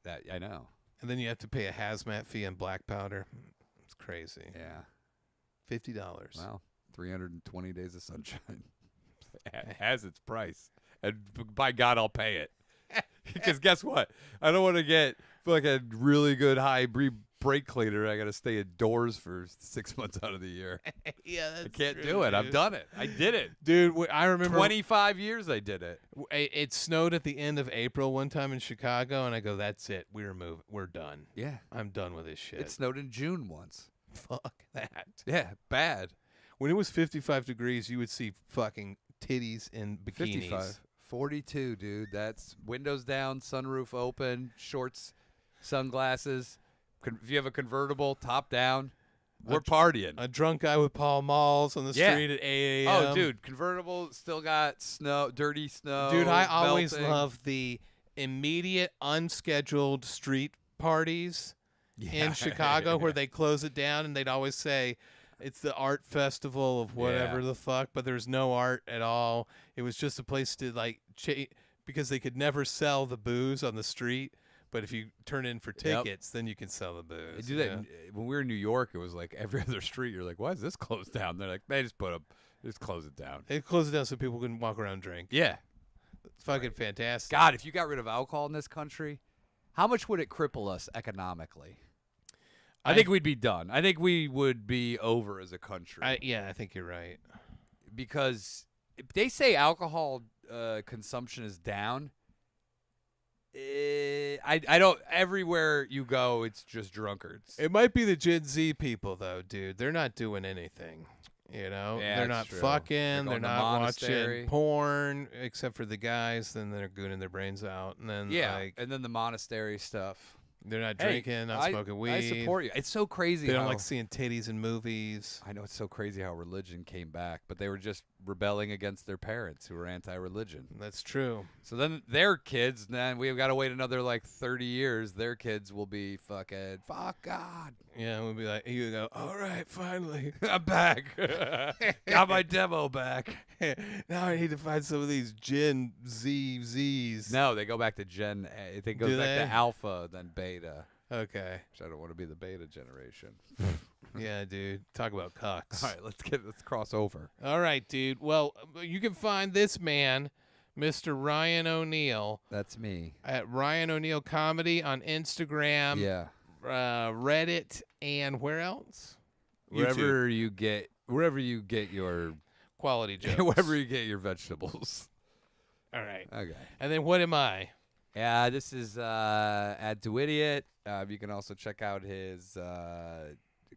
That I know. And then you have to pay a hazmat fee and black powder. It's crazy. Yeah. $50. Well, 320 days of sunshine has its price. And by God, I'll pay it. Because guess what? I don't want to get like a really good high brake cleaner. I got to stay indoors for 6 months out of the year. Yeah, that's I can't true, do it. dude. I've done it. I did it. Dude, I remember 25 years I did it. It snowed at the end of April one time in Chicago, and I go, "That's it. We're done. Yeah. I'm done with this shit." It snowed in June once. Fuck that. Yeah, bad. When it was 55 degrees, you would see fucking titties in bikinis. 55. 42, dude. That's windows down, sunroof open, shorts, sunglasses. If you have a convertible, top down, we're partying. A drunk guy with Pall Malls on the street at 8 a.m. Oh, dude, convertible still got snow, dirty snow. Dude, I always melting. love the immediate, unscheduled street parties in Chicago where they close it down and they'd always say it's the art festival of whatever the fuck, but there's no art at all. It was just a place to like because they could never sell the booze on the street. But if you turn in for tickets, then you can sell the booze. They do that when we were in New York. It was like every other street. You're like, why is this closed down? They're like, they just close it down. They close it down so people can walk around and drink. Yeah, It's fucking fantastic. God, if you got rid of alcohol in this country, how much would it cripple us economically? I think we'd be done. I think we would be over as a country. I think you're right. Because if they say alcohol consumption is down, I don't. Everywhere you go, it's just drunkards. It might be the Gen Z people, though, dude. They're not doing anything. You know, Yeah, they're that's not true. fucking. They're They're going to not monastery. watching porn, except for the guys. Then they're gooning their brains out, and then like and then the monastery stuff. they're not drinking, not smoking weed. I support you. It's so crazy. They don't how- like seeing titties in movies. I know it's so crazy how religion came back, but they were just rebelling against their parents who were anti-religion. That's true. So then their kids, then we've got to wait another like 30 years. Their kids will be fucking, fuck God. Yeah, we'll be like, you go, all right, finally. I'm back. Got my demo back. Now I need to find some of these Gen Z's. No, they go back to Gen A. They go Do back they? to Alpha, then Beta. Okay. Which I don't want to be the Beta generation. Yeah, dude. Talk about cucks. All right, let's cross over. All right, dude. Well, you can find this man, Mr. Ryan O'Neal, That's me. at Ryan O'Neal Comedy on Instagram, Yeah. Reddit, and where else? Wherever you get your Quality jokes. wherever you get your vegetables. All right. Okay. And then what am I? Yeah, this is at Do Idiot. You can also check out his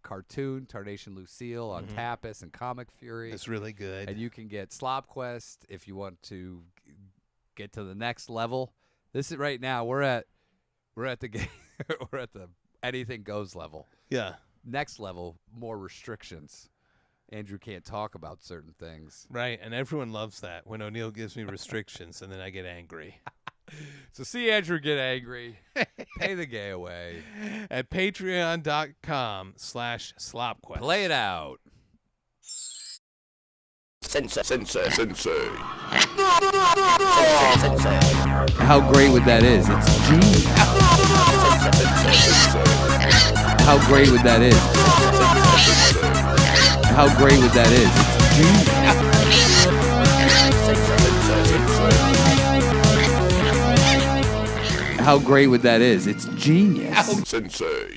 cartoon, Tarnation Lucille, on Tapas and Comic Fury. It's really good. And you can get Slop Quest if you want to get to the next level. This is right now we're at the game we're at the anything goes level. Yeah. Next level, more restrictions. Andrew can't talk about certain things. Right. And everyone loves that when O'Neal gives me restrictions and then I get angry. So see Andrew get angry. Pay the gay away. At patreon.com/slopquest. Play it out. Sensei. How great would that is? It's genius. How great would that is? How great would that is? It's genius. How great would that is? It's genius. Sensei.